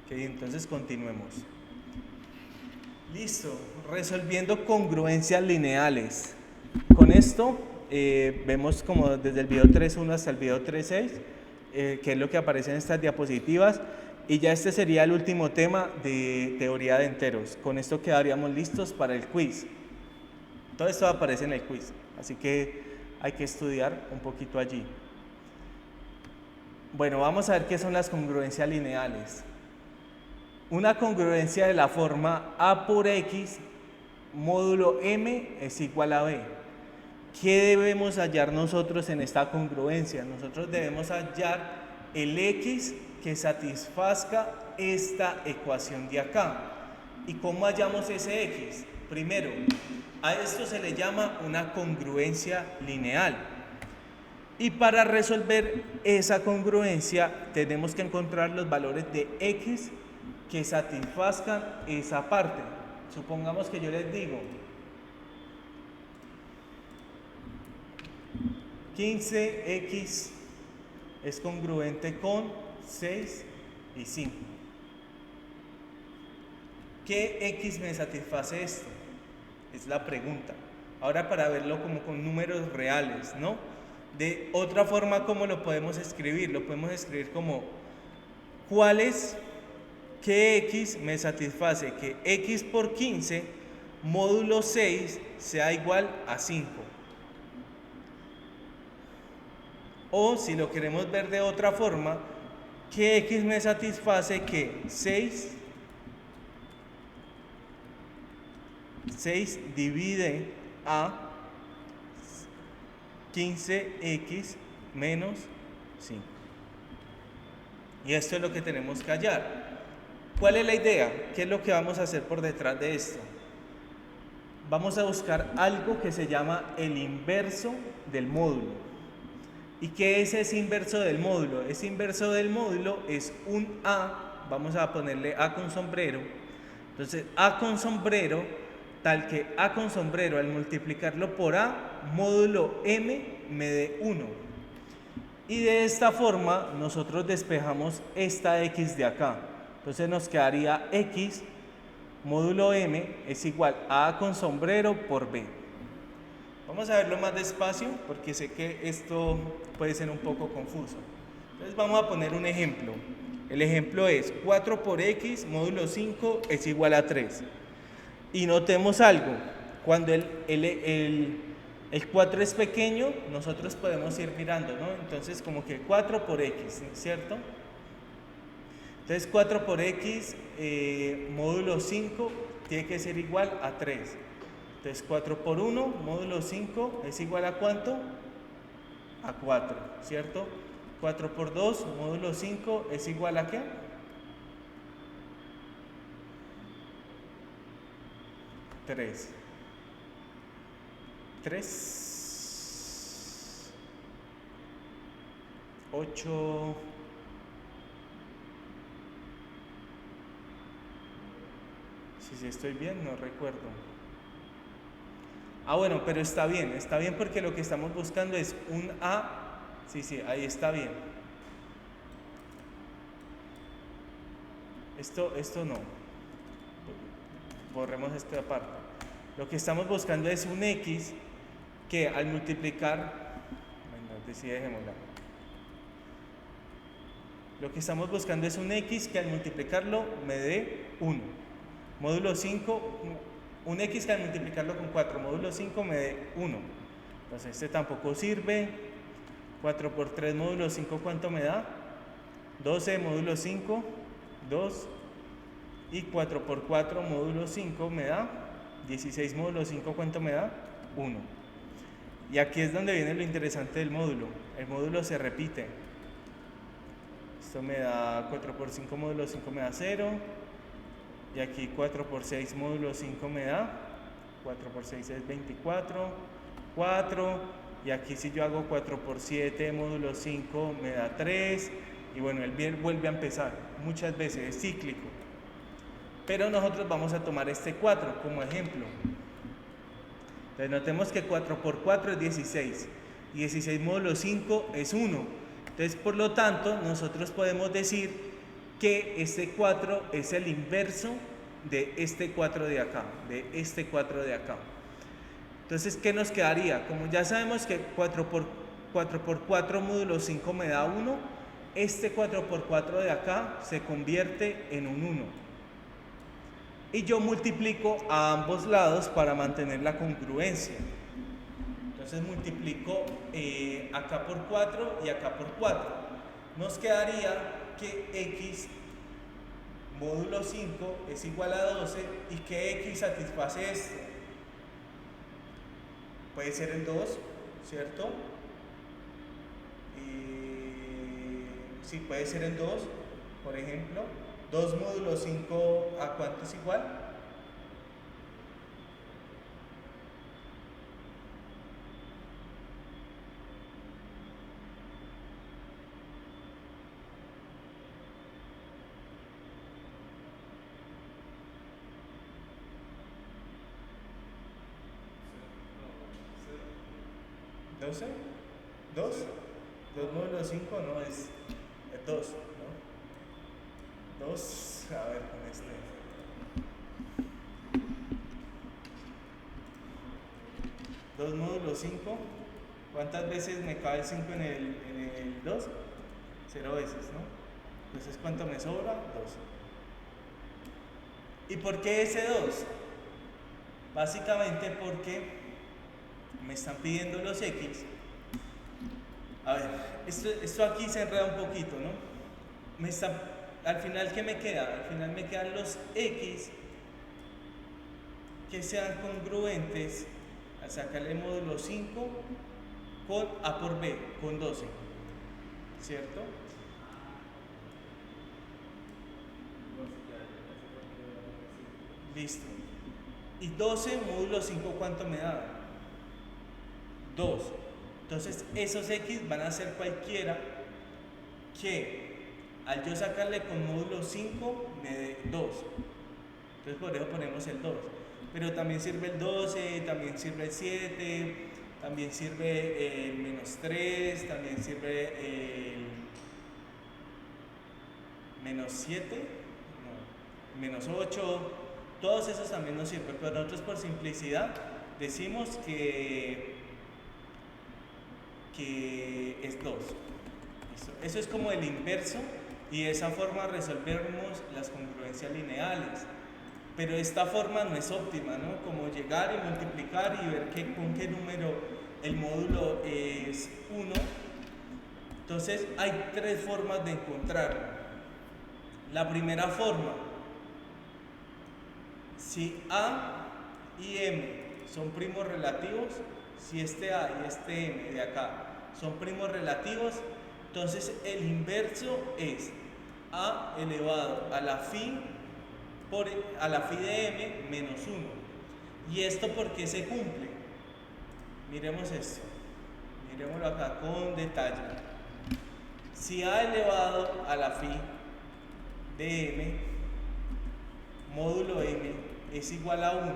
Ok, entonces continuemos. Listo, resolviendo congruencias lineales. Con esto vemos como desde el video 3.1 hasta el video 3.6, que es lo que aparece en estas diapositivas. Y ya este sería el último tema de teoría de enteros. Con esto quedaríamos listos para el quiz. Todo esto aparece en el quiz, así que hay que estudiar un poquito allí. Bueno, vamos a ver qué son las congruencias lineales. Una congruencia de la forma A por X módulo M es igual a B. ¿Qué debemos hallar nosotros en esta congruencia? Nosotros debemos hallar el X que satisfazca esta ecuación de acá. ¿Y cómo hallamos ese X? Primero, a esto se le llama una congruencia lineal. Y para resolver esa congruencia tenemos que encontrar los valores de X que satisfazcan esa parte. Supongamos que yo les digo 15x es congruente con 6 y 5. ¿Qué x me satisface esto? Es la pregunta. Ahora, para verlo como con números reales, ¿no? De otra forma, ¿cómo lo podemos escribir? Lo podemos escribir como ¿qué x me satisface? Que x por 15 módulo 6 sea igual a 5. O si lo queremos ver de otra forma, ¿qué x me satisface? Que 6 divide a 15x menos 5. Y esto es lo que tenemos que hallar. ¿Cuál es la idea? ¿Qué es lo que vamos a hacer por detrás de esto? Vamos a buscar algo que se llama el inverso del módulo. ¿Y qué es ese inverso del módulo? Ese inverso del módulo es un A, vamos a ponerle A con sombrero. Entonces, A con sombrero, tal que A con sombrero, al multiplicarlo por A, módulo M me dé 1. Y de esta forma, nosotros despejamos esta X de acá. Entonces nos quedaría X módulo M es igual a A con sombrero por B. Vamos a verlo más despacio porque sé que esto puede ser un poco confuso. Entonces vamos a poner un ejemplo. El ejemplo es 4 por X módulo 5 es igual a 3. Y notemos algo. Cuando el 4 es pequeño, nosotros podemos ir mirando, ¿no? Entonces como que 4 por X, ¿cierto? Entonces 4 por X módulo 5 tiene que ser igual a 3. Entonces 4 por 1 módulo 5 es igual a ¿cuánto? A 4, ¿cierto? 4 por 2 módulo 5 es igual a ¿qué? 3. 3, 8, si estoy bien, no recuerdo. Bueno, pero está bien porque lo que estamos buscando es un A. Sí, ahí está bien. Esto no. Borremos esta parte. Lo que estamos buscando es un X que al multiplicar, bueno, sí, dejémosla. Lo que estamos buscando es un X que al multiplicarlo me dé 1. Módulo 5, un X que al multiplicarlo con 4, módulo 5 me dé 1. Entonces este tampoco sirve. 4 por 3 módulo 5, ¿cuánto me da? 12 módulo 5, 2. Y 4 por 4 módulo 5 me da 16 módulo 5, ¿cuánto me da? 1. Y aquí es donde viene lo interesante del módulo. El módulo se repite. Esto me da 4 por 5 módulo 5 me da 0. Y aquí 4 por 6 módulo 5 me da 4 por 6 es 24, 4. Y aquí si yo hago 4 por 7 módulo 5 me da 3. Y bueno, él vuelve a empezar muchas veces, es cíclico. Pero nosotros vamos a tomar este 4 como ejemplo. Entonces notemos que 4 por 4 es 16. Y 16 módulo 5 es 1. Entonces por lo tanto nosotros podemos decir que este 4 es el inverso de este 4 de acá, de este 4 de acá. Entonces, ¿qué nos quedaría? Como ya sabemos que 4 por 4 módulo 5 me da 1, este 4 por 4 de acá se convierte en un 1. Y yo multiplico a ambos lados para mantener la congruencia. Entonces multiplico acá por 4 y acá por 4. Nos quedaría que X módulo 5 es igual a 12 y que X satisface esto. Puede ser el 2, ¿cierto? Sí, puede ser el 2, por ejemplo. 2 módulo 5, ¿a cuánto es igual? ¿12? ¿2? 2 módulo 5 no es 2, ¿no? 2, a ver con este. 2 módulo 5, ¿cuántas veces me cabe el 5 en el 2? 0 veces, ¿no? Entonces, ¿cuánto me sobra? 2. ¿Y por qué ese 2? Básicamente porque me están pidiendo los X. A ver, esto aquí se enreda un poquito, ¿no? Al final, ¿qué me queda? Al final me quedan los X que sean congruentes. sacarle módulo 5 con A por B, con 12, ¿cierto? Listo. Y 12 módulo 5, ¿cuánto me da? 2. Entonces esos X van a ser cualquiera que al yo sacarle con módulo 5 me dé 2. Entonces por eso ponemos el 2. Pero también sirve el 12, también sirve el 7, también sirve el menos 3, también sirve el menos 7, no, menos 8. Todos esos también nos sirven, pero nosotros por simplicidad decimos que es 2. Eso es como el inverso y de esa forma resolvemos las congruencias lineales. Pero esta forma no es óptima, ¿no? Como llegar y multiplicar y ver con qué número el módulo es 1. Entonces hay 3 formas de encontrarlo. La primera forma, si A y M son primos relativos, si este A y este M de acá son primos relativos, entonces el inverso es A elevado a la phi de M menos 1. ¿Y esto por qué se cumple? Miremos esto. Miremoslo acá con detalle. Si A elevado a la phi de M módulo M es igual a 1,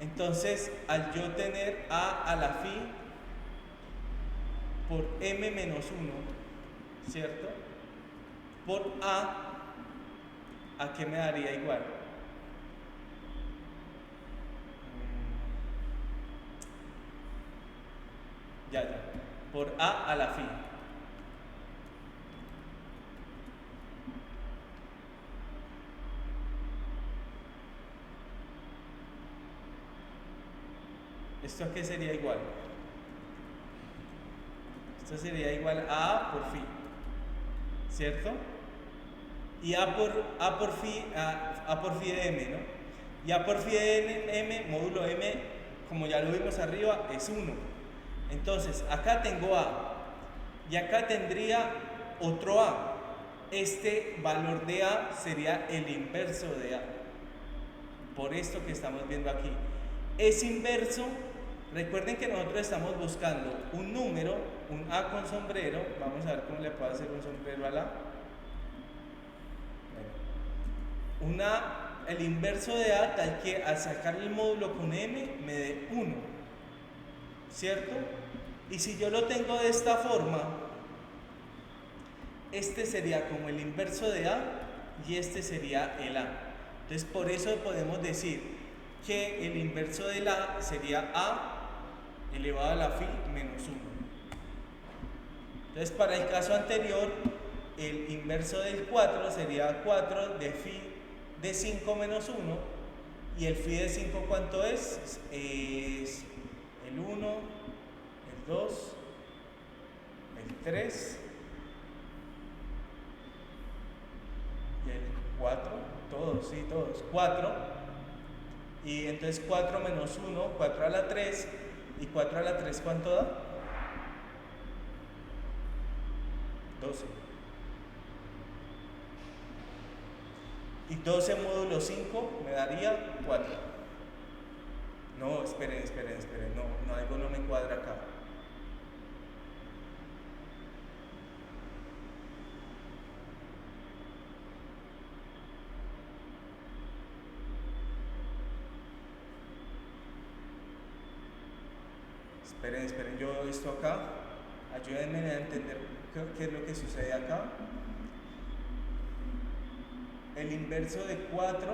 entonces al yo tener A la phi por M menos 1, ¿cierto? Por ¿a qué me daría igual? Ya. Por A la phi. ¿Esto a qué sería igual? Esto sería igual a A por phi, ¿cierto? Y A por phi de M, ¿no? Y A por phi de M, módulo M, como ya lo vimos arriba, es 1. Entonces, acá tengo A, y acá tendría otro A. Este valor de A sería el inverso de A. Por esto que estamos viendo aquí. Es inverso, recuerden que nosotros estamos buscando un número, un A con sombrero. Vamos a ver cómo le puedo hacer un sombrero al A. El inverso de A tal que al sacar el módulo con M me dé 1, ¿cierto? Y si yo lo tengo de esta forma, este sería como el inverso de A y este sería el A. Entonces por eso podemos decir que el inverso del A sería A elevado a la phi menos 1. Entonces para el caso anterior, el inverso del 4 sería 4 de phi de 5 menos 1, y el phi de 5 ¿cuánto es? Es el 1, el 2, el 3 y el 4, todos, 4, y entonces 4 menos 1, 4 a la 3, y 4 a la 3 ¿cuánto da? 12. Y 12 módulo 5 me daría 4. No, esperen, no, algo no me cuadra acá. Esperen, yo esto acá, ayúdenme a entender qué es lo que sucede acá. El inverso de 4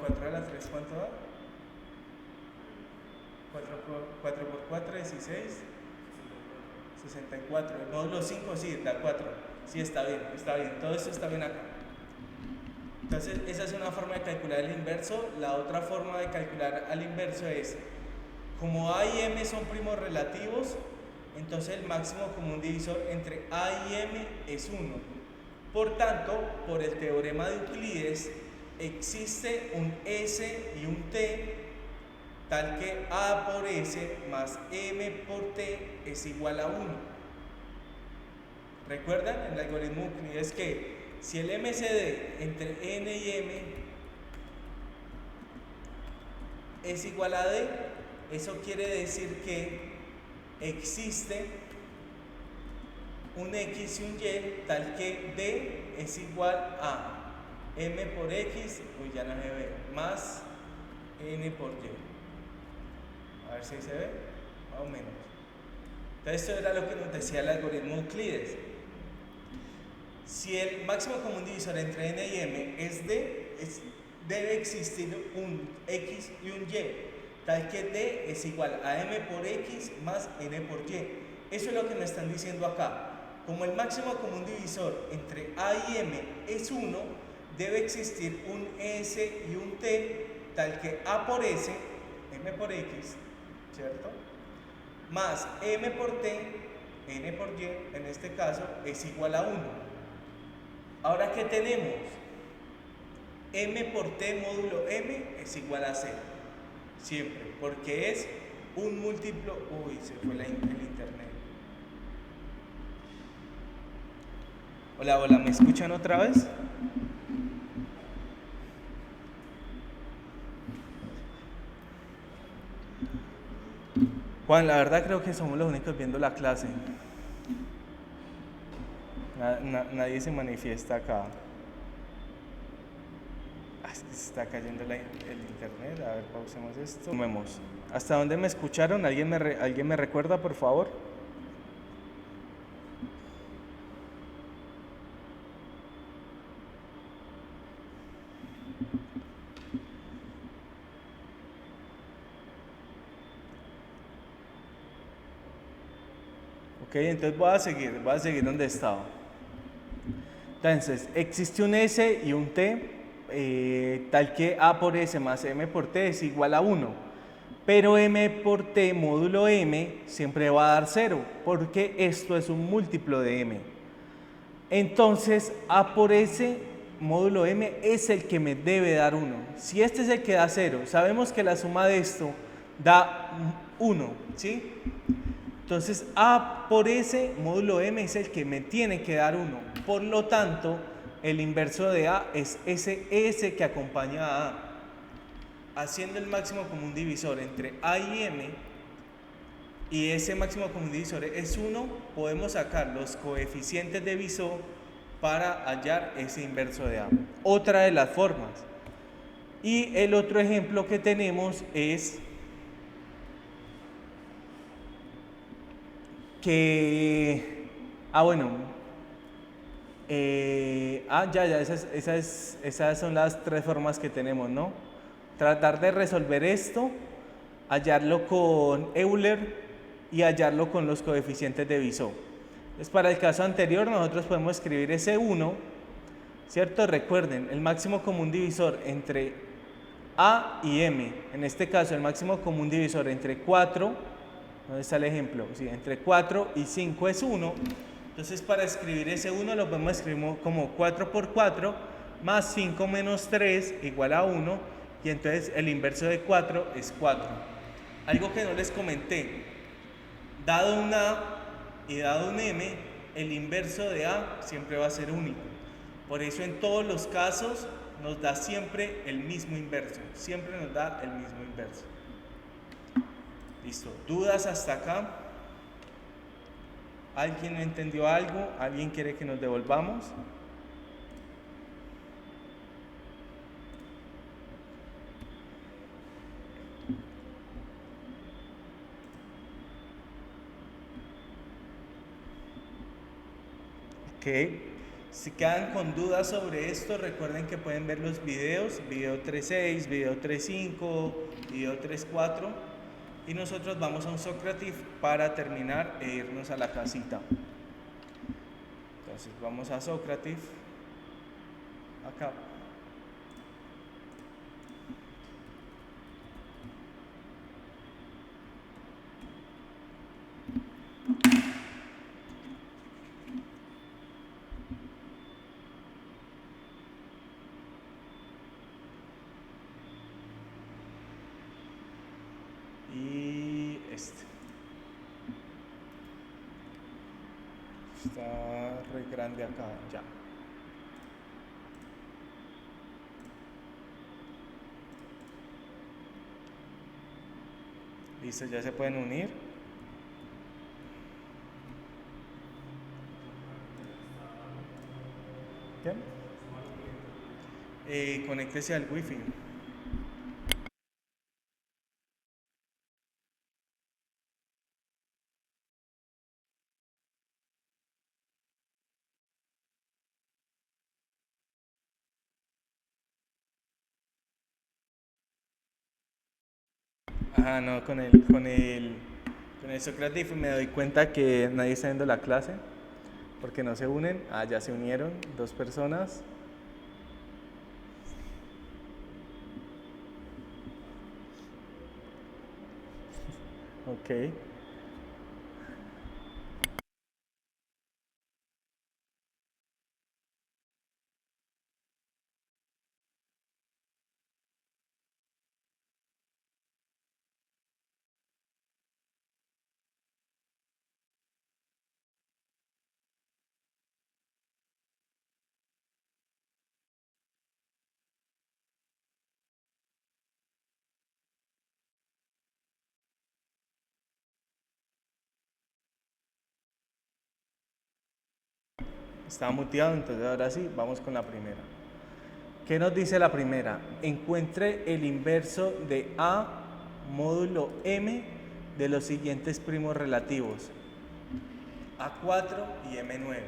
4 a la 3 ¿cuánto da? 4 por 4, 16, 64. El módulo 5 sí, da 4. Sí, está bien, todo esto está bien acá. Entonces, esa es una forma de calcular el inverso. La otra forma de calcular al inverso es, como A y M son primos relativos, entonces el máximo común divisor entre A y M es 1. Por tanto, por el teorema de Euclides, existe un S y un T, tal que A por S más M por T es igual a 1. ¿Recuerdan el algoritmo de Euclides que si el MCD entre N y M es igual a D, eso quiere decir que existe un X y un Y tal que D es igual a M por X, uy ya no se ve, más N por Y. A ver si se ve, más o menos. Entonces esto era lo que nos decía el algoritmo de Euclides. Si el máximo común divisor entre N y M es D, debe existir un X y un Y, tal que D es igual a M por X más N por Y. Eso es lo que me están diciendo acá. Como el máximo común divisor entre A y M es 1, debe existir un S y un T, tal que A por S, M por X, ¿cierto? Más M por T, N por Y, en este caso, es igual a 1. Ahora, ¿qué tenemos? M por T módulo M es igual a 0. Siempre, porque es un múltiplo. Uy, se fue el internet. Hola, hola, ¿me escuchan otra vez? Juan, la verdad creo que somos los únicos viendo la clase. Nadie se manifiesta acá. Está cayendo el internet. A ver, pausemos esto. Vemos. ¿Hasta dónde me escucharon? ¿Alguien me recuerda, por favor? Ok, entonces voy a seguir donde estaba. Entonces, existe un S y un T, tal que A por S más M por T es igual a 1. Pero M por T módulo M siempre va a dar 0, porque esto es un múltiplo de M. Entonces, A por S módulo M es el que me debe dar 1. Si este es el que da 0, sabemos que la suma de esto da 1, ¿sí? Entonces, A por S módulo M es el que me tiene que dar 1. Por lo tanto, el inverso de A es ese S que acompaña a A. Haciendo el máximo común divisor entre A y M, y ese máximo común divisor es 1, podemos sacar los coeficientes de Viso para hallar ese inverso de A. Otra de las formas. Y el otro ejemplo que tenemos es que, esas son las tres formas que tenemos, ¿no? Tratar de resolver esto, hallarlo con Euler y hallarlo con los coeficientes de Viso. Entonces, para el caso anterior, nosotros podemos escribir ese 1, ¿cierto? Recuerden, el máximo común divisor entre A y M, en este caso el máximo común divisor entre 4, ¿dónde está el ejemplo? Sí, entre 4 y 5 es 1. Entonces, para escribir ese 1 lo podemos escribir como 4 por 4 más 5 menos 3 igual a 1, y entonces el inverso de 4 es 4. Algo que no les comenté, dado un A y dado un M, el inverso de A siempre va a ser único. Por eso en todos los casos nos da siempre el mismo inverso, siempre nos da el mismo inverso. Listo, ¿dudas hasta acá? ¿Alguien no entendió algo? ¿Alguien quiere que nos devolvamos? Ok, si quedan con dudas sobre esto, recuerden que pueden ver los videos, video 3.6, video 3.5, video 3.4, y nosotros vamos a un Socrative para terminar e irnos a la casita. Entonces vamos a Socrative, acá. Y este. Está re grande acá, ya. Listo, ya se pueden unir. ¿Qué? Conéctese al wifi. Ajá, no, con el Socrative me doy cuenta que nadie está viendo la clase porque no se unen. Ah, ya se unieron 2 personas. Ok. Estaba muteado, entonces ahora sí, vamos con la primera. ¿Qué nos dice la primera? Encuentre el inverso de A módulo M de los siguientes primos relativos: A4 y M9.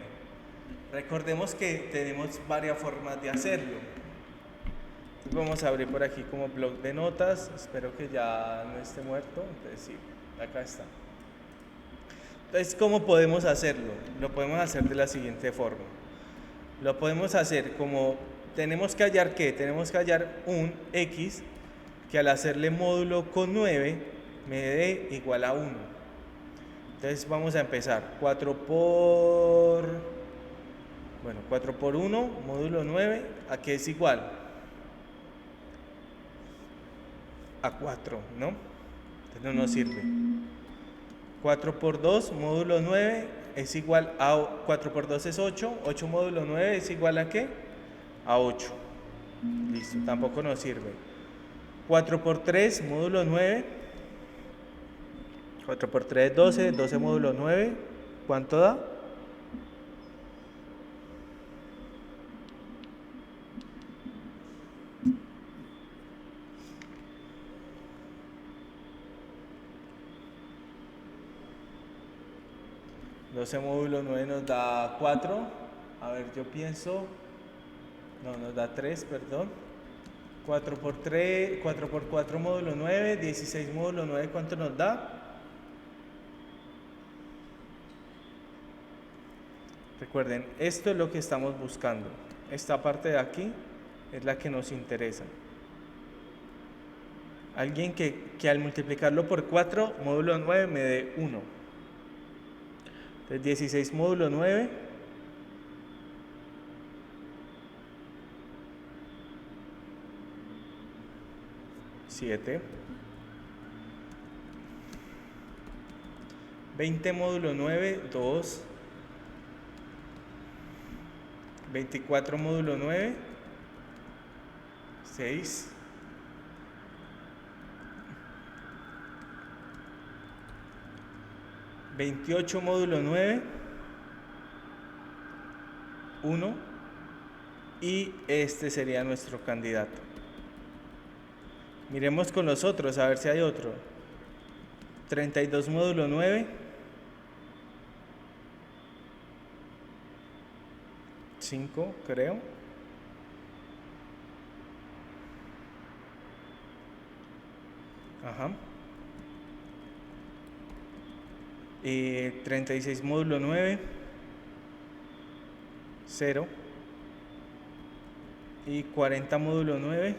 Recordemos que tenemos varias formas de hacerlo. Entonces vamos a abrir por aquí como blog de notas. Espero que ya no esté muerto. Entonces sí, acá está. Entonces, ¿cómo podemos hacerlo? Lo podemos hacer de la siguiente forma. Lo podemos hacer como, tenemos que hallar ¿qué? Tenemos que hallar un X que al hacerle módulo con 9 me dé igual a 1. Entonces vamos a empezar. 4 por 1, módulo 9, ¿a qué es igual? A 4, ¿no? Entonces no nos sirve. 4 por 2, módulo 9, es igual a 4 por 2 es 8. 8 módulo 9 es igual a ¿qué? A 8. Listo, tampoco nos sirve. 4 por 3, módulo 9. 4 por 3 es 12. 12 módulo 9. ¿Cuánto da? ¿12 módulo 9 nos da 4? A ver, yo pienso... No, nos da 3, perdón. 4 por 3, 4 por 4 módulo 9, 16 módulo 9, ¿cuánto nos da? Recuerden, esto es lo que estamos buscando. Esta parte de aquí es la que nos interesa. Alguien que al multiplicarlo por 4, módulo 9 me dé 1. Entonces 16 módulo 9. 7. 20 módulo 9, 2. 24 módulo 9, 6. 28 módulo 9, 1. Y este sería nuestro candidato. Miremos con los otros, a ver si hay otro. 32 módulo 9. 5, creo. Ajá. 36 módulo 9. 0. Y 40 módulo 9.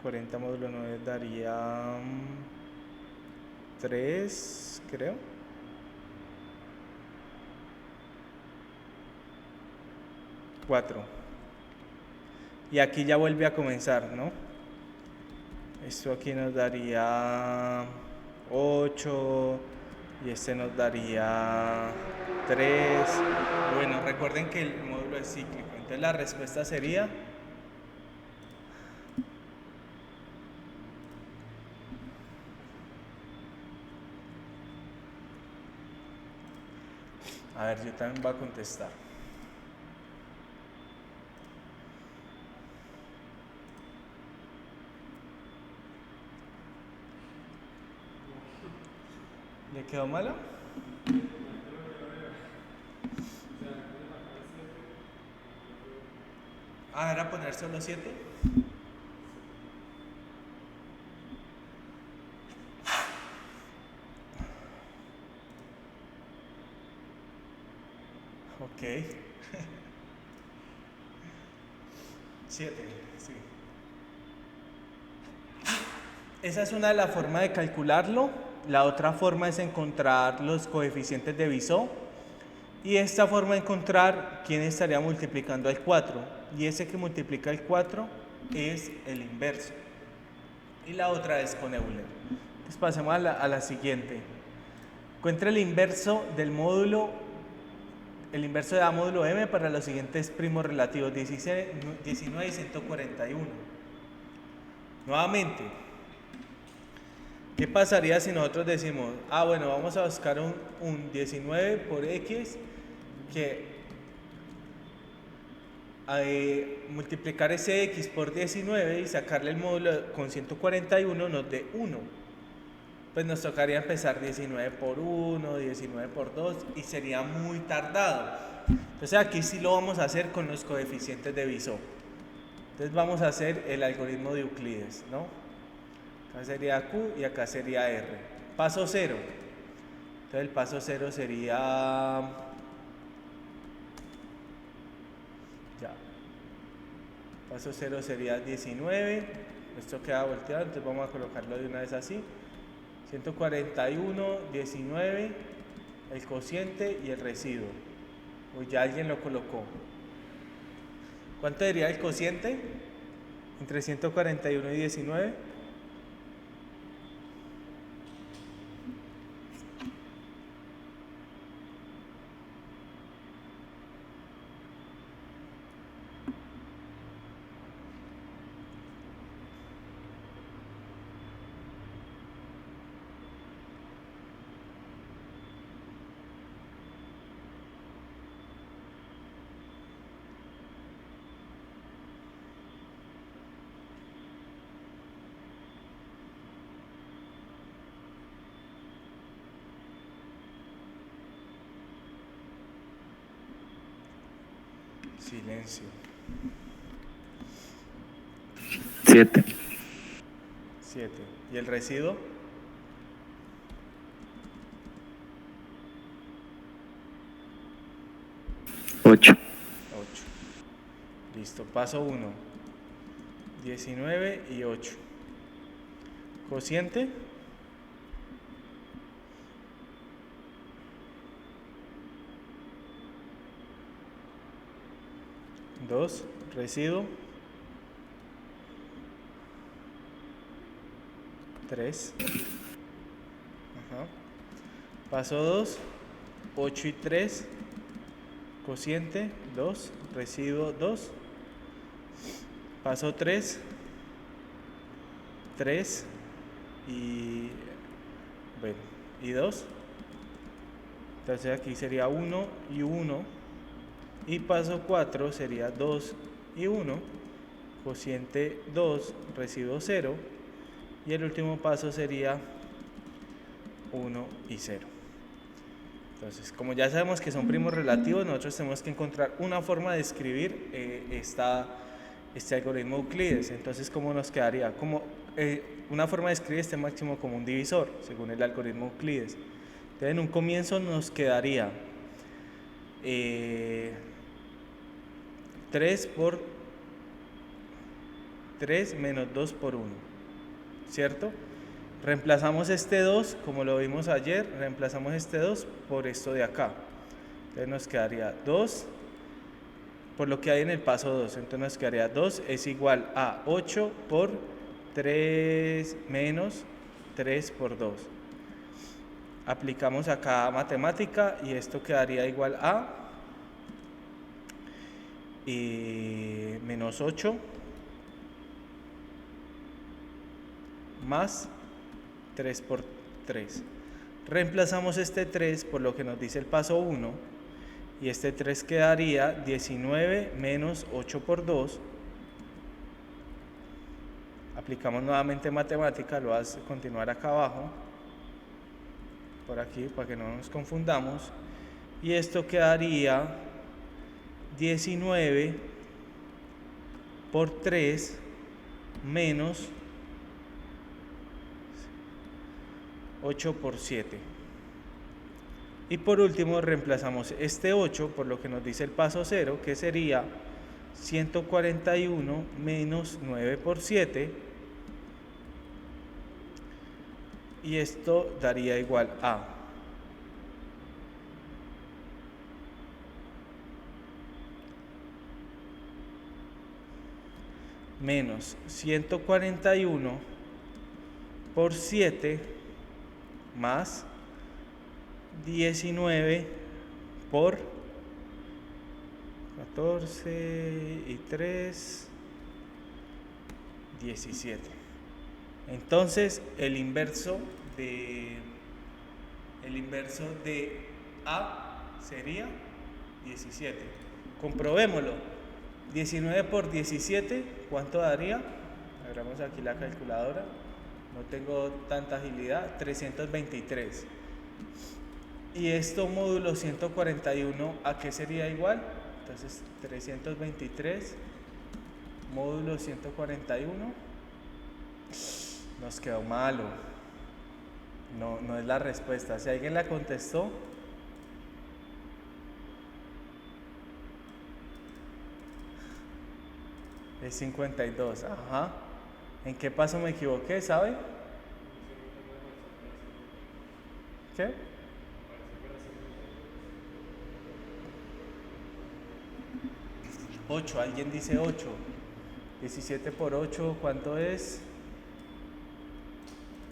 40 módulo 9 daría 3, creo. Cuatro. Y aquí ya vuelve a comenzar, ¿no? Esto aquí nos daría 8 y este nos daría 3. Bueno, recuerden que el módulo es cíclico, entonces la respuesta sería a ver, yo también voy a contestar. ¿Le quedó malo? Ah, ¿era poner solo 7? Ok. 7, sí. Esa es una de las formas de calcularlo. La otra forma es encontrar los coeficientes de Bezout. Y esta forma de encontrar quién estaría multiplicando al 4. Y ese que multiplica el 4 es el inverso. Y la otra es con Euler. Entonces pasemos a la siguiente. Encuentra el inverso del módulo, el inverso de A módulo M para los siguientes primos relativos, 19 y 141. Nuevamente, ¿qué pasaría si nosotros decimos, bueno, vamos a buscar un 19 por X que multiplicar ese X por 19 y sacarle el módulo con 141 nos dé 1? Pues nos tocaría empezar 19 por 1, 19 por 2 y sería muy tardado. Entonces aquí sí lo vamos a hacer con los coeficientes de Bezout. Entonces vamos a hacer el algoritmo de Euclides, ¿no? Acá sería Q y acá sería R. Paso 0. Entonces el paso 0 sería... Paso 0 sería 19. Esto queda volteado, entonces vamos a colocarlo de una vez así. 141, 19, el cociente y el residuo. O ya alguien lo colocó. ¿Cuánto sería el cociente entre 141 y 19? Silencio. 7. 7. ¿Y el residuo? 8. 8. Listo. Paso 1. 19 y 8. Cociente. 2. Residuo. 3. Ajá. Paso 2. 8 y 3. Cociente 2. Residuo 2. Paso 3. 3 y... bueno, y 2. Entonces aquí sería 1 y 1. Y paso 4 sería 2 y 1, cociente 2, residuo 0, y el último paso sería 1 y 0. Entonces, como ya sabemos que son primos relativos, nosotros tenemos que encontrar una forma de escribir este algoritmo de Euclides. Entonces, ¿cómo nos quedaría? Como una forma de escribir este máximo común divisor, según el algoritmo de Euclides. Entonces en un comienzo nos quedaría 3 por 3 menos 2 por 1, ¿cierto? Reemplazamos este 2, como lo vimos ayer, reemplazamos este 2 por esto de acá. Entonces nos quedaría 2 por lo que hay en el paso 2. Entonces nos quedaría 2 es igual a 8 por 3 menos 3 por 2. Aplicamos acá matemática y esto quedaría igual a menos 8 más 3 por 3. Reemplazamos este 3 por lo que nos dice el paso 1 y este 3 quedaría 19 menos 8 por 2. Aplicamos nuevamente matemática, lo vas a continuar acá abajo, por aquí, para que no nos confundamos. Y esto quedaría 19 por 3 menos 8 por 7. Y por último reemplazamos este 8 por lo que nos dice el paso 0, que sería 141 menos 9 por 7. Y esto daría igual a menos 141 por 7 más 19 por 14 y 3, 17. Entonces el inverso de A sería 17. Comprobémoslo. 19 por 17, ¿cuánto daría? Abramos aquí la calculadora. No tengo tanta agilidad. 323. Y esto módulo 141, ¿a qué sería igual? Entonces 323 módulo 141. Nos quedó malo. No es la respuesta. Si alguien la contestó, es 52. Ajá. ¿En qué paso me equivoqué, sabe? ¿Qué? 8, alguien dice 8. 17 por 8, ¿cuánto es?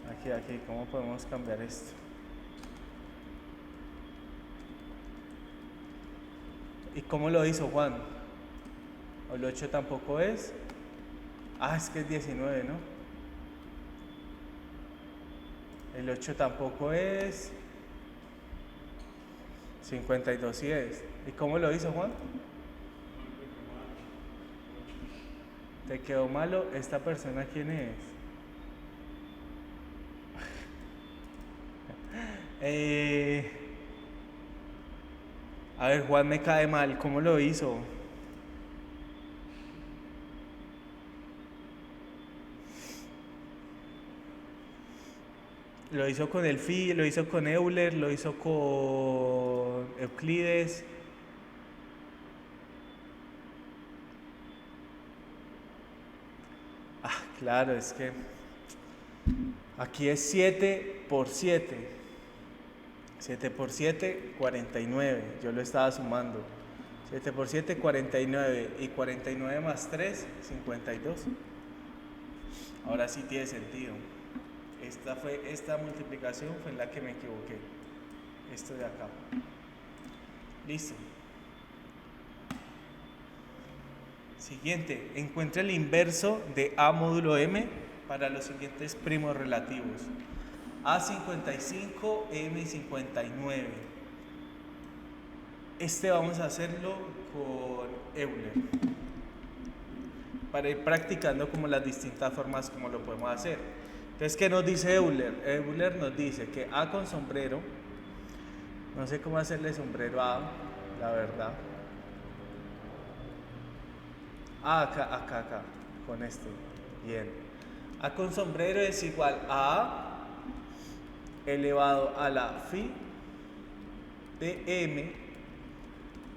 Aquí, ¿cómo podemos cambiar esto? ¿Y cómo lo hizo Juan? ¿O el 8 tampoco es? Ah, es que es 19, ¿no? El 8 tampoco es. 52 sí es. ¿Y cómo lo hizo Juan? ¿Te quedó malo? ¿Esta persona quién es? A ver, Juan me cae mal. ¿Cómo lo hizo? Lo hizo con el Phi, lo hizo con Euler, lo hizo con Euclides. Ah, claro, es que aquí es 7 por 7. 7 por 7, 49. Yo lo estaba sumando. 7 por 7, 49. Y 49 más 3, 52. Ahora sí tiene sentido. Esta multiplicación fue la que me equivoqué. Esto de acá. Listo. Siguiente. Encuentra el inverso de A módulo M para los siguientes primos relativos. A55, M59. Este vamos a hacerlo con Euler, para ir practicando como las distintas formas como lo podemos hacer. Entonces, ¿qué nos dice Euler? Euler nos dice que A con sombrero, no sé cómo hacerle sombrero a A, la verdad. Acá, con esto. Bien. A con sombrero es igual a A elevado a la phi de m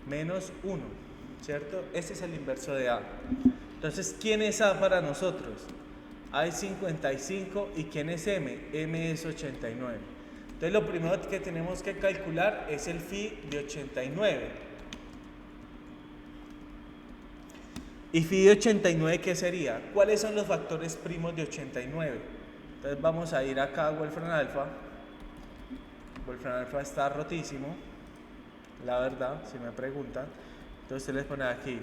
menos 1, ¿cierto? Este es el inverso de a. Entonces, ¿quién es a para nosotros? A es 55 y ¿quién es m? M es 89. Entonces, lo primero que tenemos que calcular es el phi de 89. ¿Y phi de 89 qué sería? ¿Cuáles son los factores primos de 89? Entonces vamos a ir acá a Wolfram Alpha. Wolfram Alpha está rotísimo, la verdad, si me preguntan. Entonces ustedes les ponen aquí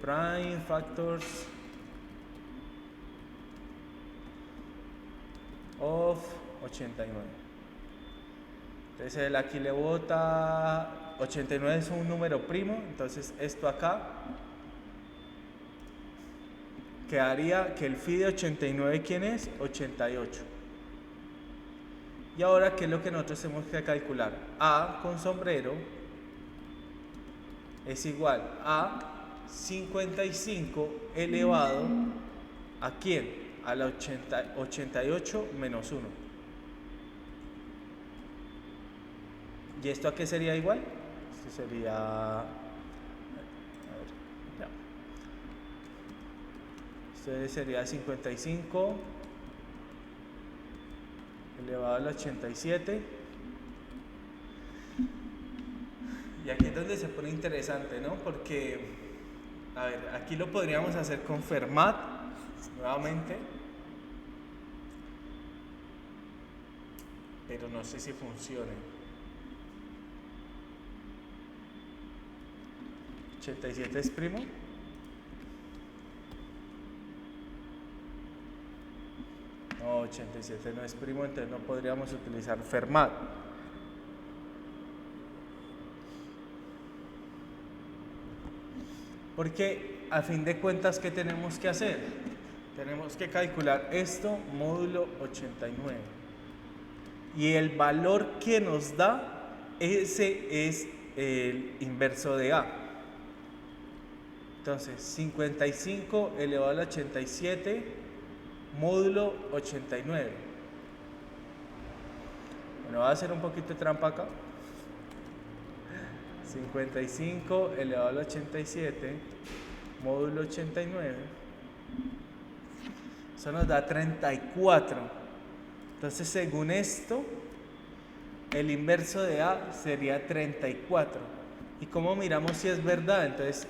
prime factors of 89. Entonces él aquí le bota 89 es un número primo, entonces esto acá quedaría que el phi de 89, ¿quién es? 88. Y ahora, ¿qué es lo que nosotros tenemos que calcular? A con sombrero es igual a 55 elevado ¿a quién? A la 88 menos 1. ¿Y esto a qué sería igual? Esto sería... Esto sería 55 elevado a la 87. Y aquí es donde se pone interesante, ¿no? Porque, a ver, aquí lo podríamos hacer con Fermat, nuevamente. Pero no sé si funcione. 87 es primo. No, 87 no es primo, entonces no podríamos utilizar Fermat. Porque a fin de cuentas, ¿qué tenemos que hacer? Tenemos que calcular esto módulo 89. Y el valor que nos da, ese es el inverso de A. Entonces, 55 elevado a la 87 módulo 89. Bueno, voy a hacer un poquito de trampa acá. 55 elevado a la 87 módulo 89. Eso nos da 34. Entonces, según esto, el inverso de A sería 34. ¿Y cómo miramos si es verdad? Entonces,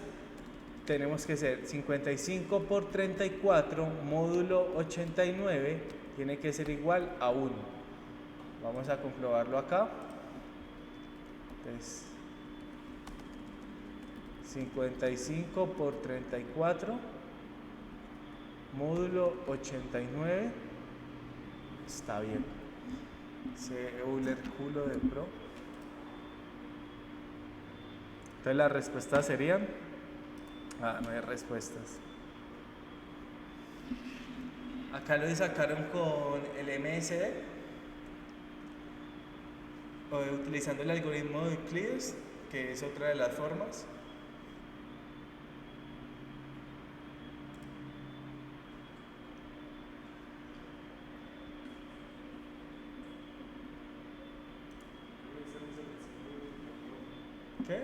tenemos que ser 55 por 34 módulo 89 tiene que ser igual a 1. Vamos a comprobarlo acá. Entonces, 55 por 34 módulo 89 está bien. Ese Euler culo de pro. Entonces las respuestas serían... no hay respuestas. Acá lo sacaron con el MSD, utilizando el algoritmo de Euclides, que es otra de las formas. ¿Qué?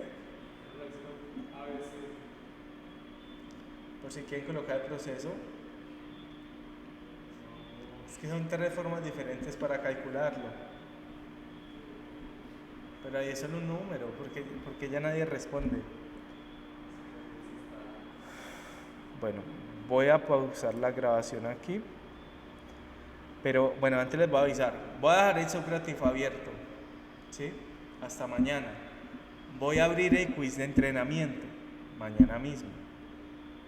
Por si quieren colocar el proceso. Es que son 3 formas diferentes para calcularlo. Pero ahí es solo un número, porque ya nadie responde. Bueno, voy a pausar la grabación aquí. Pero bueno, antes les voy a avisar. Voy a dejar el Socrative abierto, ¿sí? Hasta mañana. Voy a abrir el quiz de entrenamiento mañana mismo.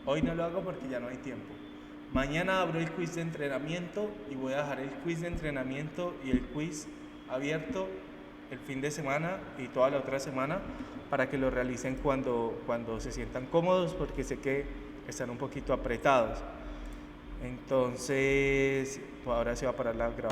Hoy no lo hago porque ya no hay tiempo. Mañana abro el quiz de entrenamiento y voy a dejar el quiz de entrenamiento y el quiz abierto el fin de semana y toda la otra semana para que lo realicen cuando se sientan cómodos, porque sé que están un poquito apretados. Entonces, pues ahora se va a parar la grabación.